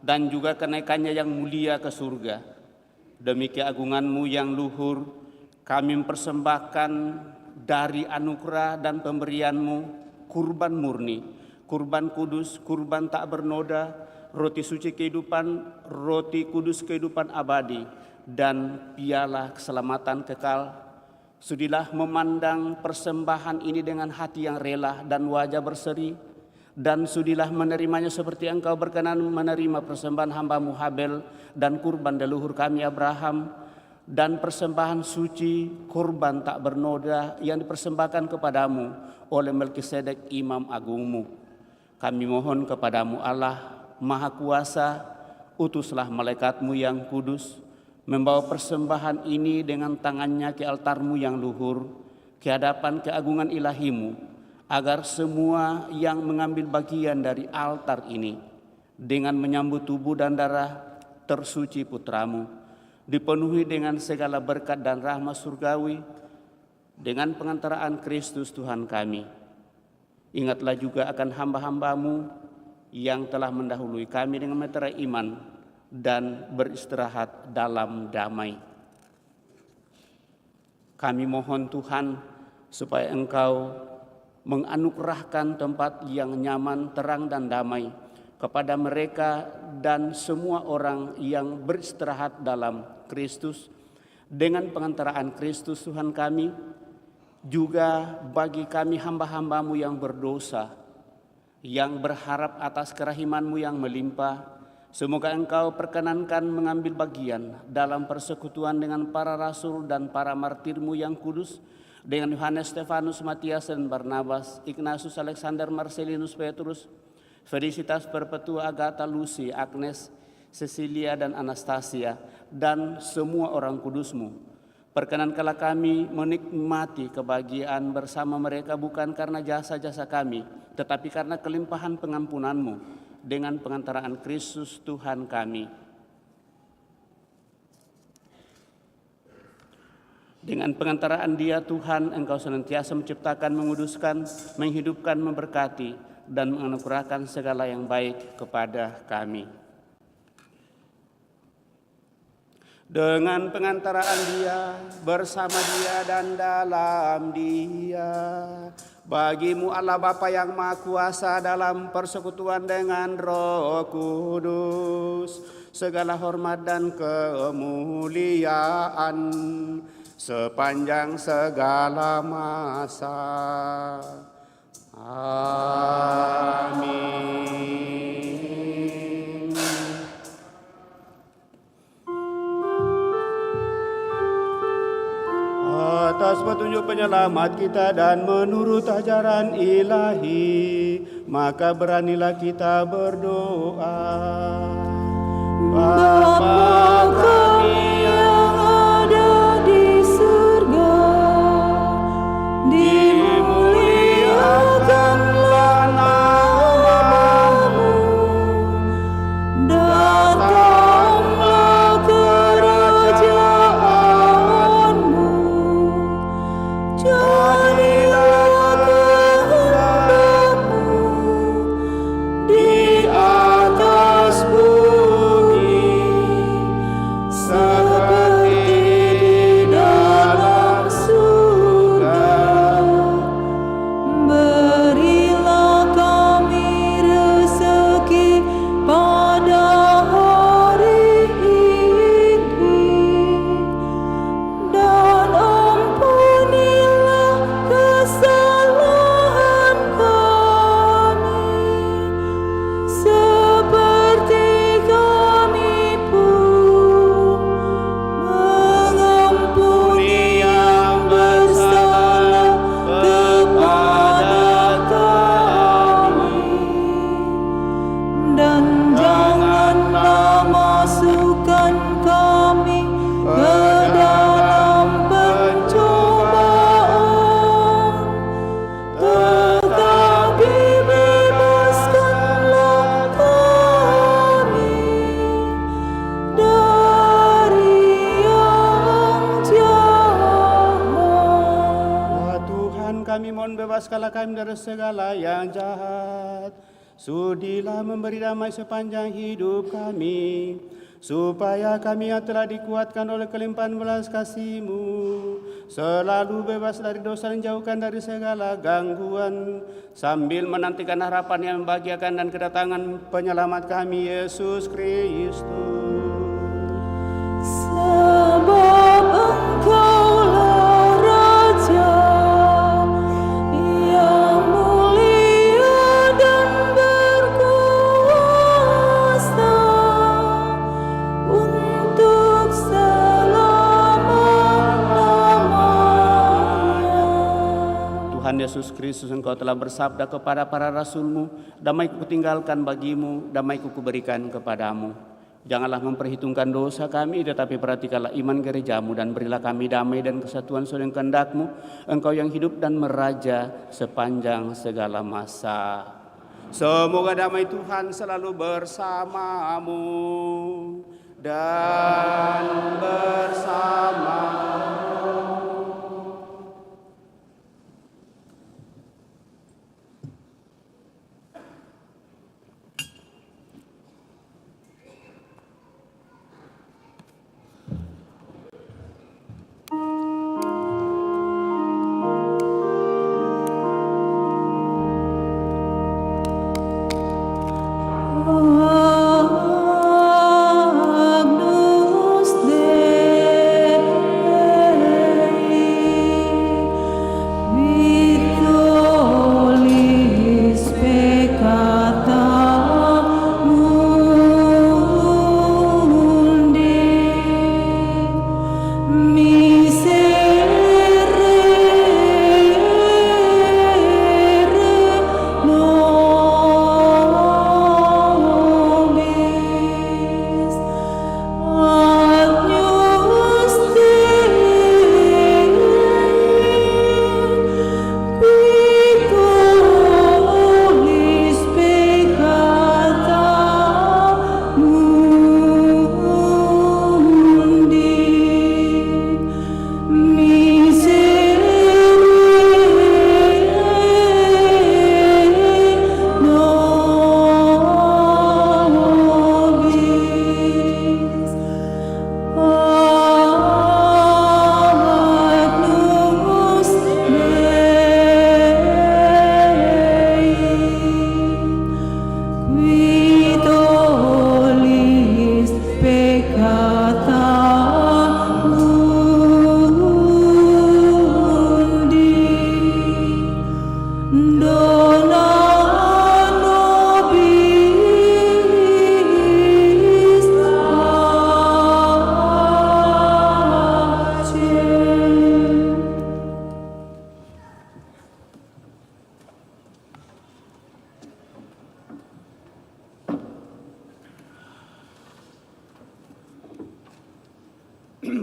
dan juga kenaikannya yang mulia ke surga. Demi keagungan-Mu yang luhur, kami mempersembahkan dari anugerah dan pemberian-Mu kurban murni, kurban kudus, kurban tak bernoda, roti suci kehidupan, roti kudus kehidupan abadi, dan piala keselamatan kekal. Sudilah memandang persembahan ini dengan hati yang rela dan wajah berseri, dan sudilah menerimanya seperti Engkau berkenan menerima persembahan hamba-Mu Habel dan kurban leluhur kami Abraham, dan persembahan suci kurban tak bernoda yang dipersembahkan kepadamu oleh Melkisedek Imam Agungmu. Kami mohon kepadamu Allah Maha Kuasa, utuslah malaikat-Mu yang kudus, membawa persembahan ini dengan tangannya ke altar-Mu yang luhur, ke hadapan keagungan ilahi-Mu, agar semua yang mengambil bagian dari altar ini dengan menyambut tubuh dan darah tersuci Putra-Mu, dipenuhi dengan segala berkat dan rahmat surgawi dengan pengantaraan Kristus Tuhan kami. Ingatlah juga akan hamba-hamba-Mu yang telah mendahului kami dengan meterai iman dan beristirahat dalam damai. Kami mohon Tuhan supaya Engkau menganugerahkan tempat yang nyaman, terang dan damai kepada mereka dan semua orang yang beristirahat dalam Kristus dengan pengantaraan Kristus Tuhan kami, juga bagi kami hamba-hamba-Mu yang berdosa, yang berharap atas kerahiman-Mu yang melimpah. Semoga Engkau perkenankan mengambil bagian dalam persekutuan dengan para rasul dan para martir-Mu yang kudus, dengan Yohanes, Stefanus, Matias dan Barnabas, Ignatius, Alexander, Marcelinus, Petrus, Felicitas, Perpetua, Agatha, Lucy, Agnes, Cecilia dan Anastasia, dan semua orang kudus-Mu. Perkenankanlah kami menikmati kebahagiaan bersama mereka bukan karena jasa-jasa kami, tetapi karena kelimpahan pengampunan-Mu dengan pengantaraan Kristus Tuhan kami. Dengan pengantaraan Dia Tuhan, Engkau senantiasa menciptakan, menguduskan, menghidupkan, memberkati, dan menganugerahkan segala yang baik kepada kami. Dengan pengantaraan Dia, bersama Dia dan dalam Dia, bagi-Mu Allah Bapa yang Maha Kuasa dalam persekutuan dengan Roh Kudus, segala hormat dan kemuliaan sepanjang segala masa. Amin. Atas petunjuk penyelamat kita dan menurut ajaran ilahi, maka beranilah kita berdoa. Bapa kami yang ada di surga, dimuliakanlah nama-Mu. mohon bebaskanlah kami dari segala yang jahat. Sudilah memberi damai sepanjang hidup kami, supaya kami yang telah dikuatkan oleh kelimpahan belas kasih-Mu selalu bebas dari dosa dan jauhkan dari segala gangguan, sambil menantikan harapan yang membahagiakan dan kedatangan penyelamat kami, Yesus Kristus. Sebab Engkaulah Raja yang mulia dan berkuasa untuk selama-lamanya. Tuhan Yesus Kristus, Engkau telah bersabda kepada para rasul-Mu, damai-Ku kutinggalkan bagimu, damai-Ku kuberikan kepadamu. Janganlah memperhitungkan dosa kami, tetapi perhatikanlah iman gereja-Mu, dan berilah kami damai dan kesatuan sesuai dengan kehendak-Mu, Engkau yang hidup dan meraja sepanjang segala masa. Semoga damai Tuhan selalu bersamamu dan bersama. Agnus Dei, vitolis peccata mundi, miserere nobis. Agnus Dei, vitolis peccata mundi, miserere nobis. Agnus Dei, vitolis peccata mundi, dona nobis pacem.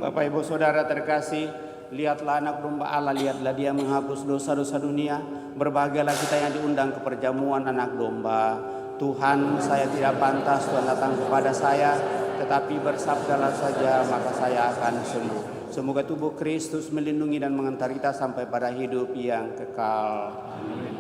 Bapak Ibu Saudara terkasih, lihatlah anak domba Allah, lihatlah Dia menghapus dosa-dosa dunia. Berbahagialah kita yang diundang ke perjamuan anak domba. Tuhan, saya tidak pantas Tuhan datang kepada saya, tetapi bersabdalah saja maka saya akan sembuh. Semoga tubuh Kristus melindungi dan mengantar kita sampai pada hidup yang kekal. Amin.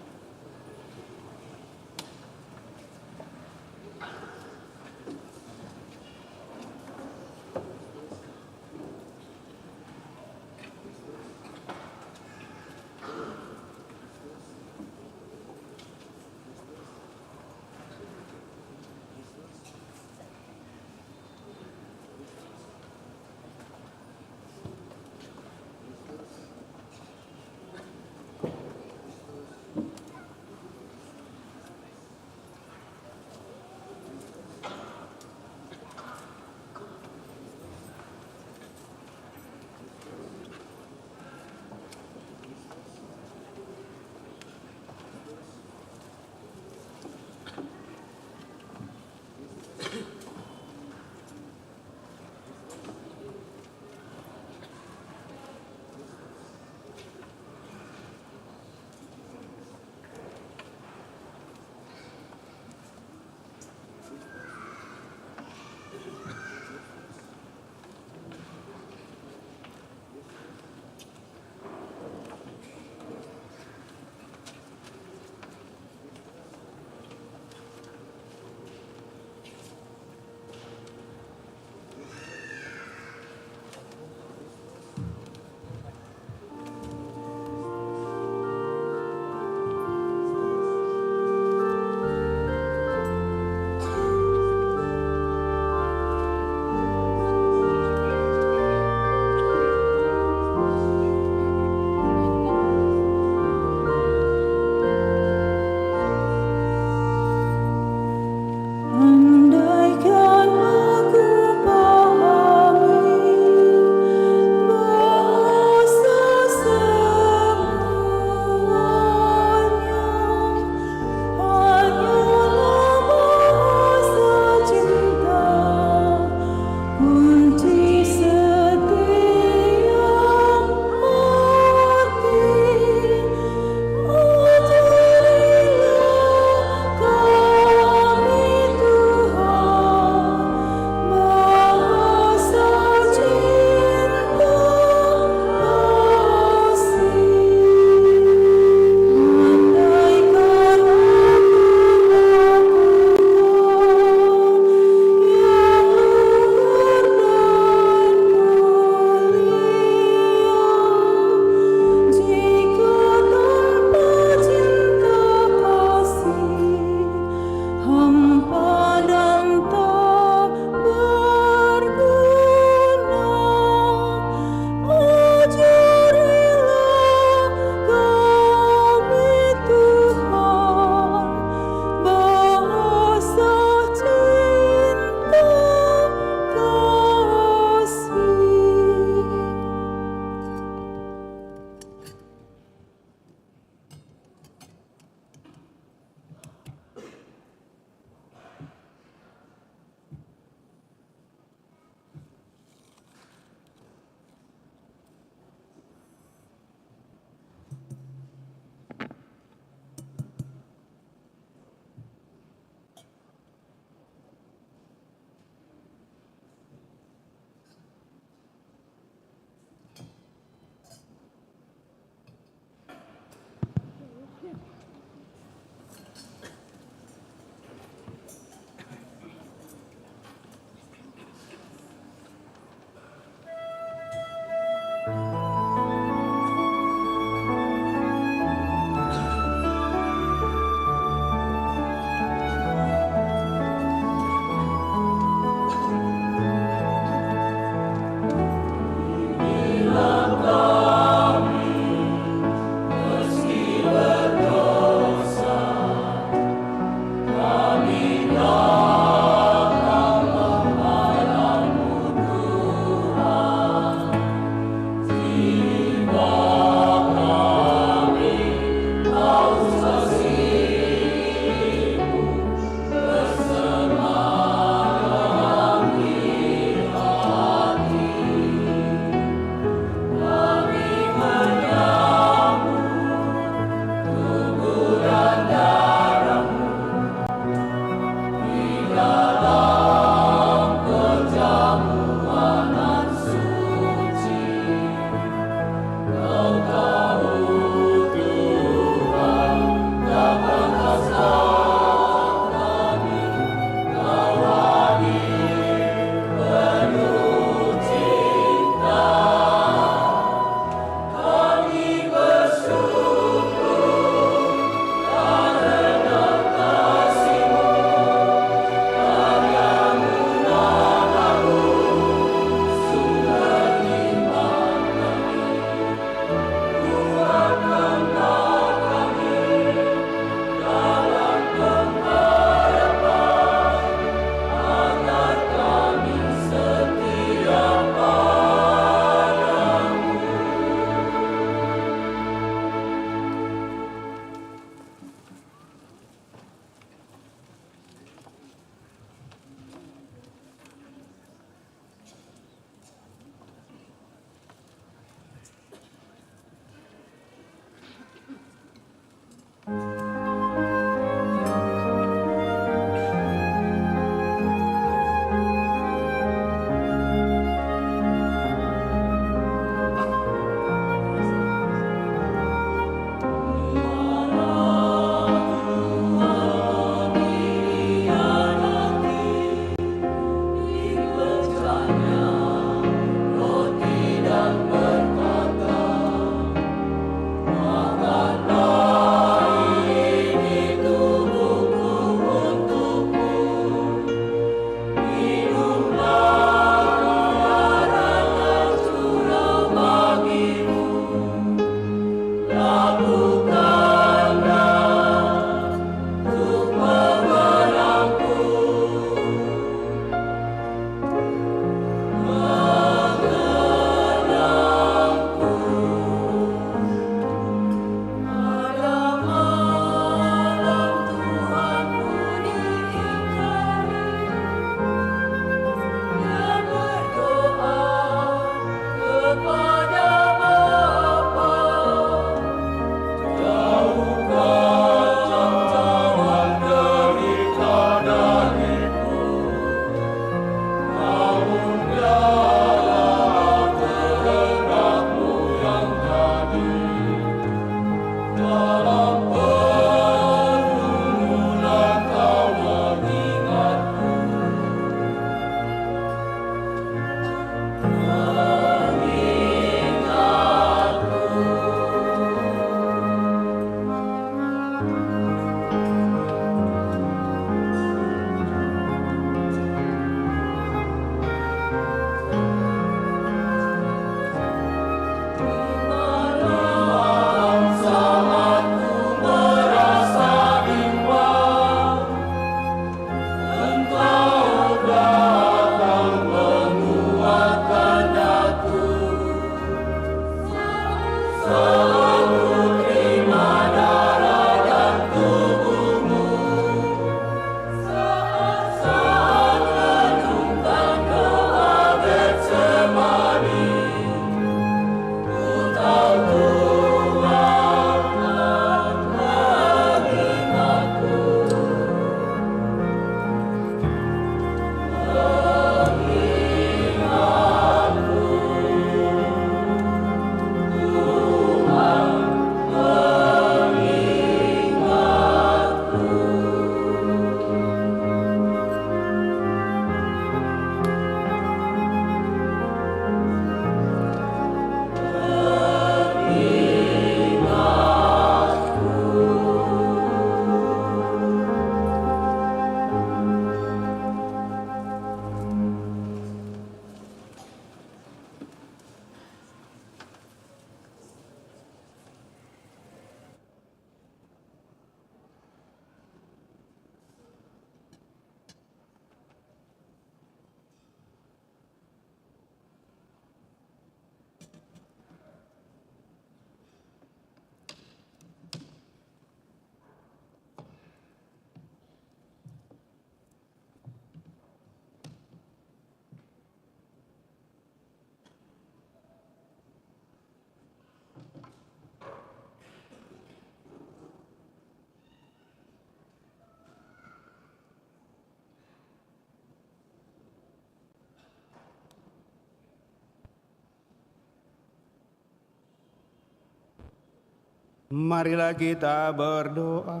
Marilah kita berdoa.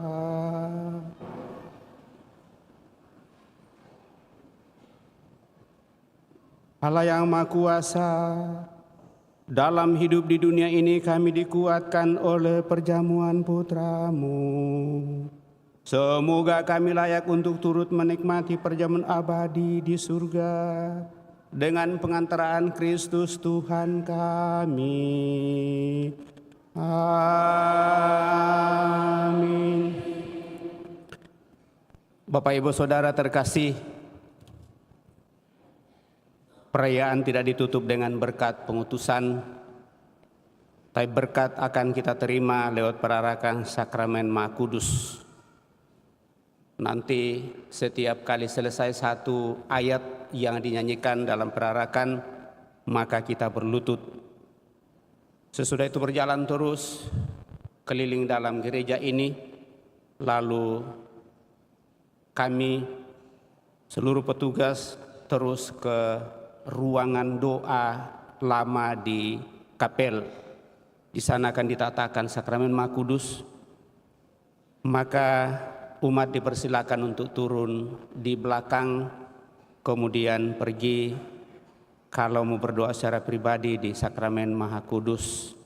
Allah yang Maha Kuasa, dalam hidup di dunia ini kami dikuatkan oleh perjamuan Putra-Mu. Semoga kami layak untuk turut menikmati perjamuan abadi di surga dengan pengantaraan Kristus Tuhan kami. Amin. Bapak Ibu Saudara terkasih, perayaan tidak ditutup dengan berkat pengutusan, tapi berkat akan kita terima lewat perarakan sakramen Maha Kudus. Nanti setiap kali selesai satu ayat yang dinyanyikan dalam perarakan, maka kita berlutut. Sesudah itu berjalan terus keliling dalam gereja ini, lalu kami seluruh petugas terus ke ruangan doa lama di kapel. Di sana akan ditatakan sakramen Maha Kudus. Maka umat dipersilakan untuk turun di belakang, kemudian pergi kalau mau berdoa secara pribadi di sakramen Maha Kudus.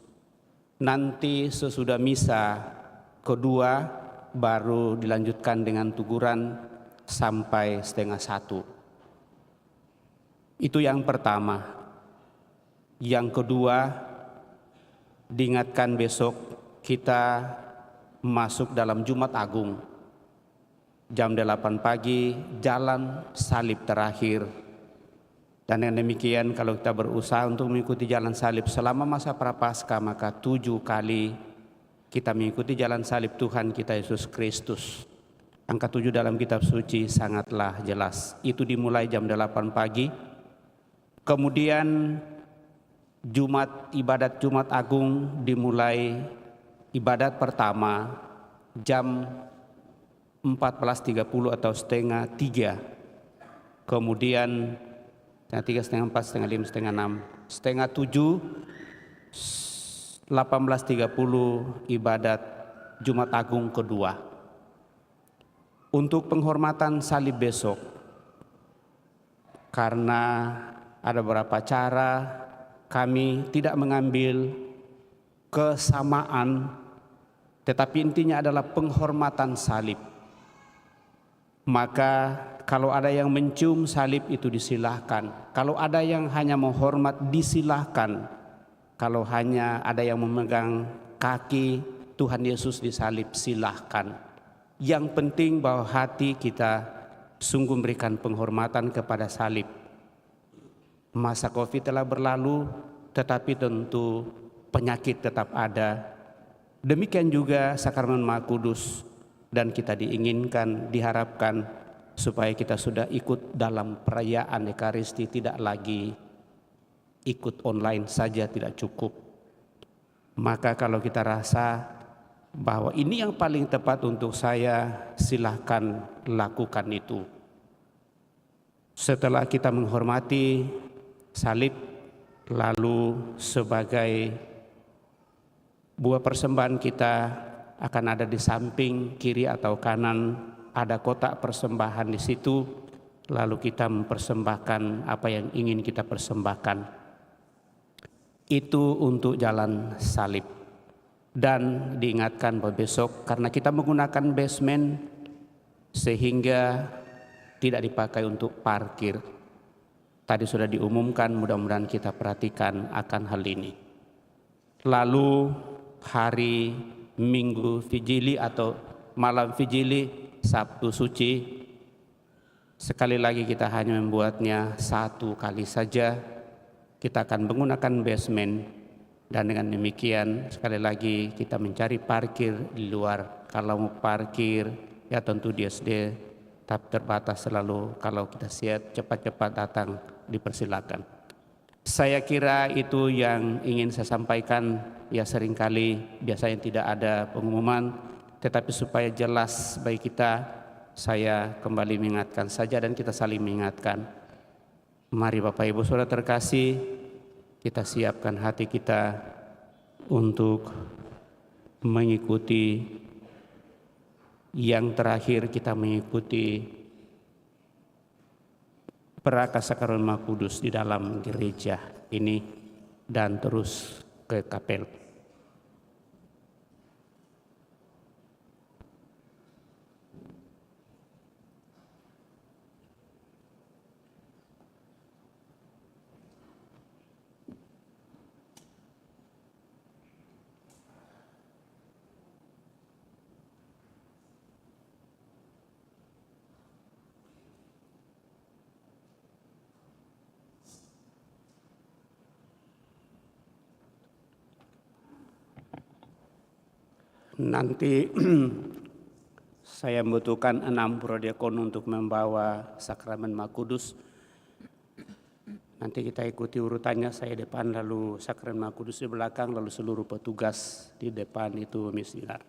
Nanti sesudah misa kedua baru dilanjutkan dengan tuguran sampai 12:30. Itu yang pertama. Yang kedua, diingatkan besok kita masuk dalam Jumat Agung. Jam 8 pagi, jalan salib terakhir. Dan yang demikian kalau kita berusaha untuk mengikuti jalan salib selama masa Prapaskah, maka 7 kali kita mengikuti jalan salib Tuhan kita Yesus Kristus. Angka 7 dalam kitab suci sangatlah jelas. Itu dimulai jam 8 pagi. Kemudian ibadat Jumat Agung dimulai ibadat pertama jam 14.30 atau 14:30. Kemudian 3, 4, 5, 6, 6:30, 18.30 ibadat Jumat Agung kedua. Untuk penghormatan salib besok, karena ada beberapa cara, kami tidak mengambil kesamaan, tetapi intinya adalah penghormatan salib. Maka kalau ada yang mencium salib itu disilahkan. Kalau ada yang hanya menghormat disilahkan. Kalau hanya ada yang memegang kaki Tuhan Yesus disalib, silahkan. Yang penting bahwa hati kita sungguh memberikan penghormatan kepada salib. Masa Covid telah berlalu, tetapi tentu penyakit tetap ada. Demikian juga sakramen Maha Kudus. Dan kita diinginkan, diharapkan supaya kita sudah ikut dalam perayaan Ekaristi, tidak lagi ikut online saja tidak cukup. Maka kalau kita rasa bahwa ini yang paling tepat untuk saya, silahkan lakukan itu. Setelah kita menghormati salib, lalu sebagai buah persembahan kita akan ada di samping kiri atau kanan, ada kotak persembahan di situ. Lalu kita mempersembahkan apa yang ingin kita persembahkan. Itu untuk jalan salib. Dan diingatkan bahwa besok karena kita menggunakan basement sehingga tidak dipakai untuk parkir. Tadi sudah diumumkan, mudah-mudahan kita perhatikan akan hal ini. Lalu hari Minggu Vigili atau malam Vigili, Sabtu Suci, sekali lagi kita hanya membuatnya 1 kali saja. Kita akan menggunakan basement, dan dengan demikian sekali lagi kita mencari parkir di luar. Kalau mau parkir ya tentu di SD, tapi terbatas selalu. Kalau kita siap cepat-cepat datang, dipersilakan. Saya kira itu yang ingin saya sampaikan. Ya seringkali biasanya tidak ada pengumuman, tetapi supaya jelas bagi kita, saya kembali mengingatkan saja dan kita saling mengingatkan. Mari Bapak Ibu Saudara terkasih, kita siapkan hati kita untuk mengikuti yang terakhir kita mengikuti Prakasa Sakramen Maha Kudus di dalam gereja ini dan terus ke kapel. Nanti saya membutuhkan 6 prodiakon untuk membawa sakramen Maha Kudus. Nanti kita ikuti urutannya, saya depan, lalu sakramen Maha Kudus di belakang, lalu seluruh petugas di depan itu misioner.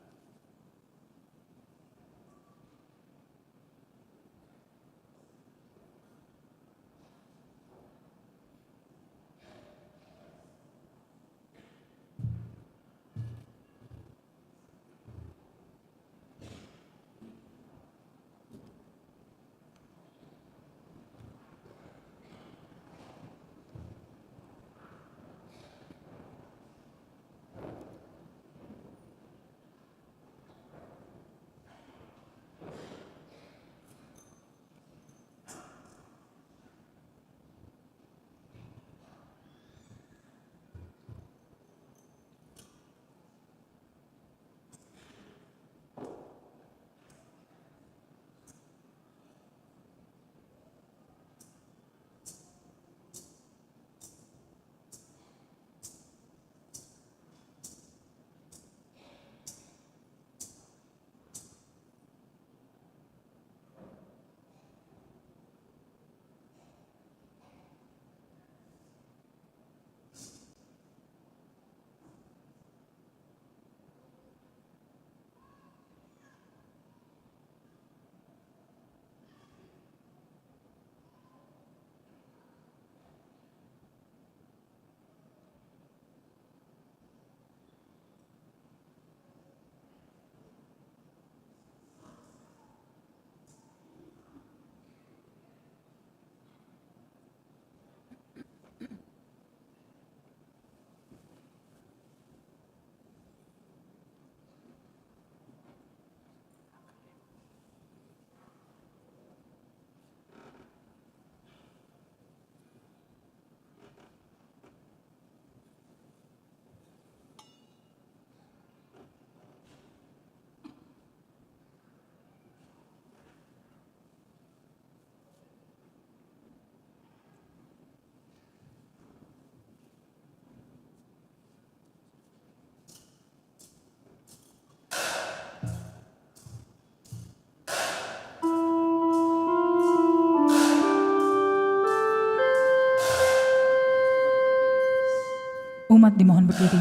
Umat dimohon berdiri.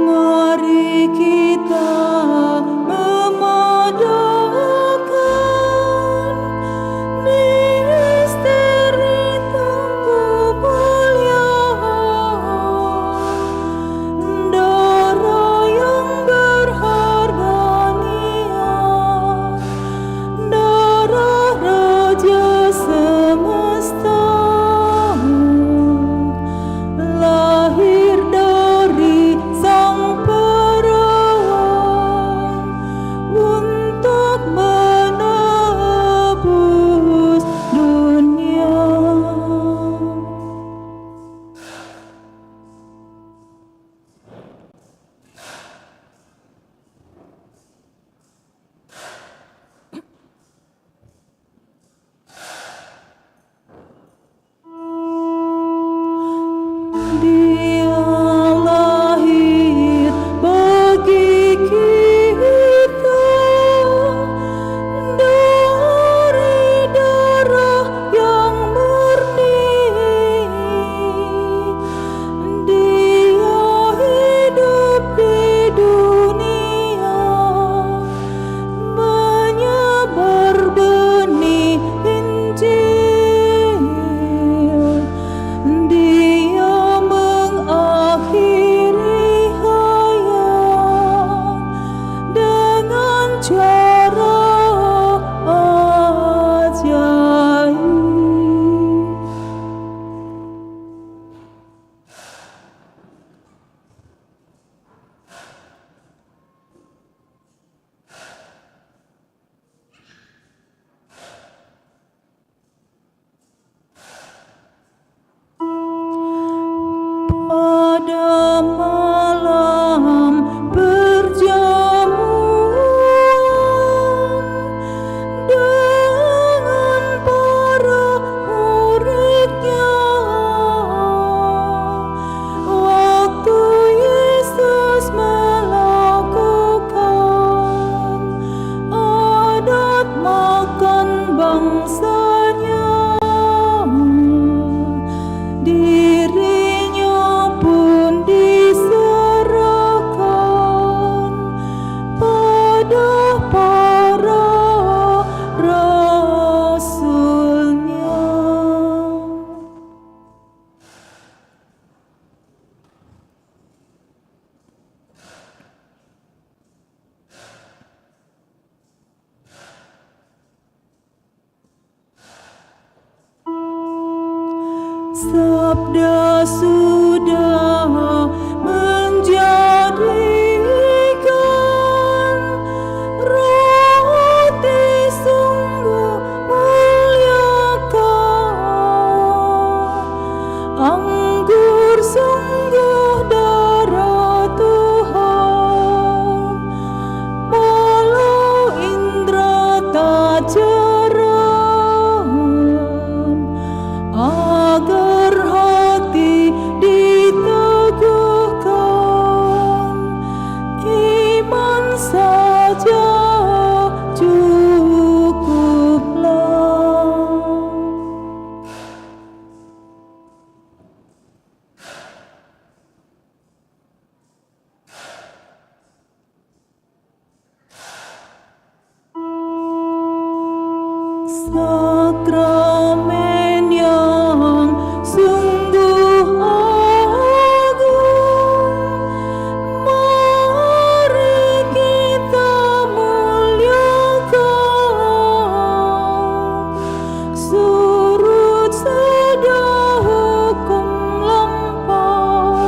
Mari kita memadakan misteri kemuliaan darah yang berharga niat, darah Sakramen yang sungguh agung, mari kita muliakan. Surut sudah hukum lampau,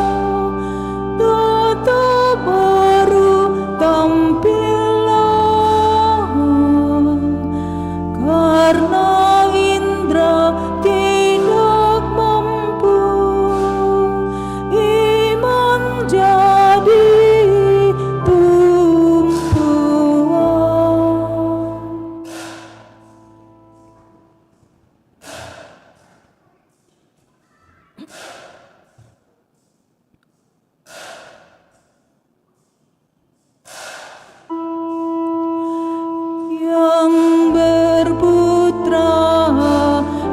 tata baru tampilan, karena indra tidak mampu, iman jadi tumpuan. Yang berputra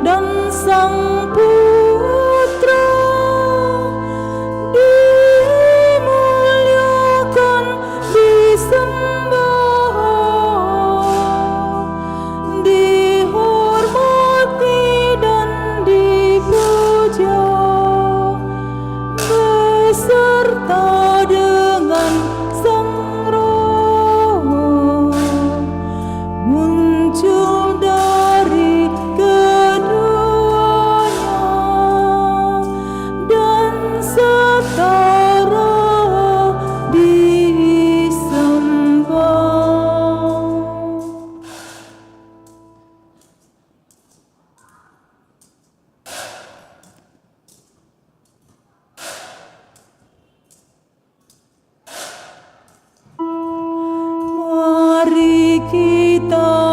dan sang putra dimuliakan, disembah, dihormati dan dipuja, beserta dengan sang roh muncul dari keduanya dan setara disembah. Mari kita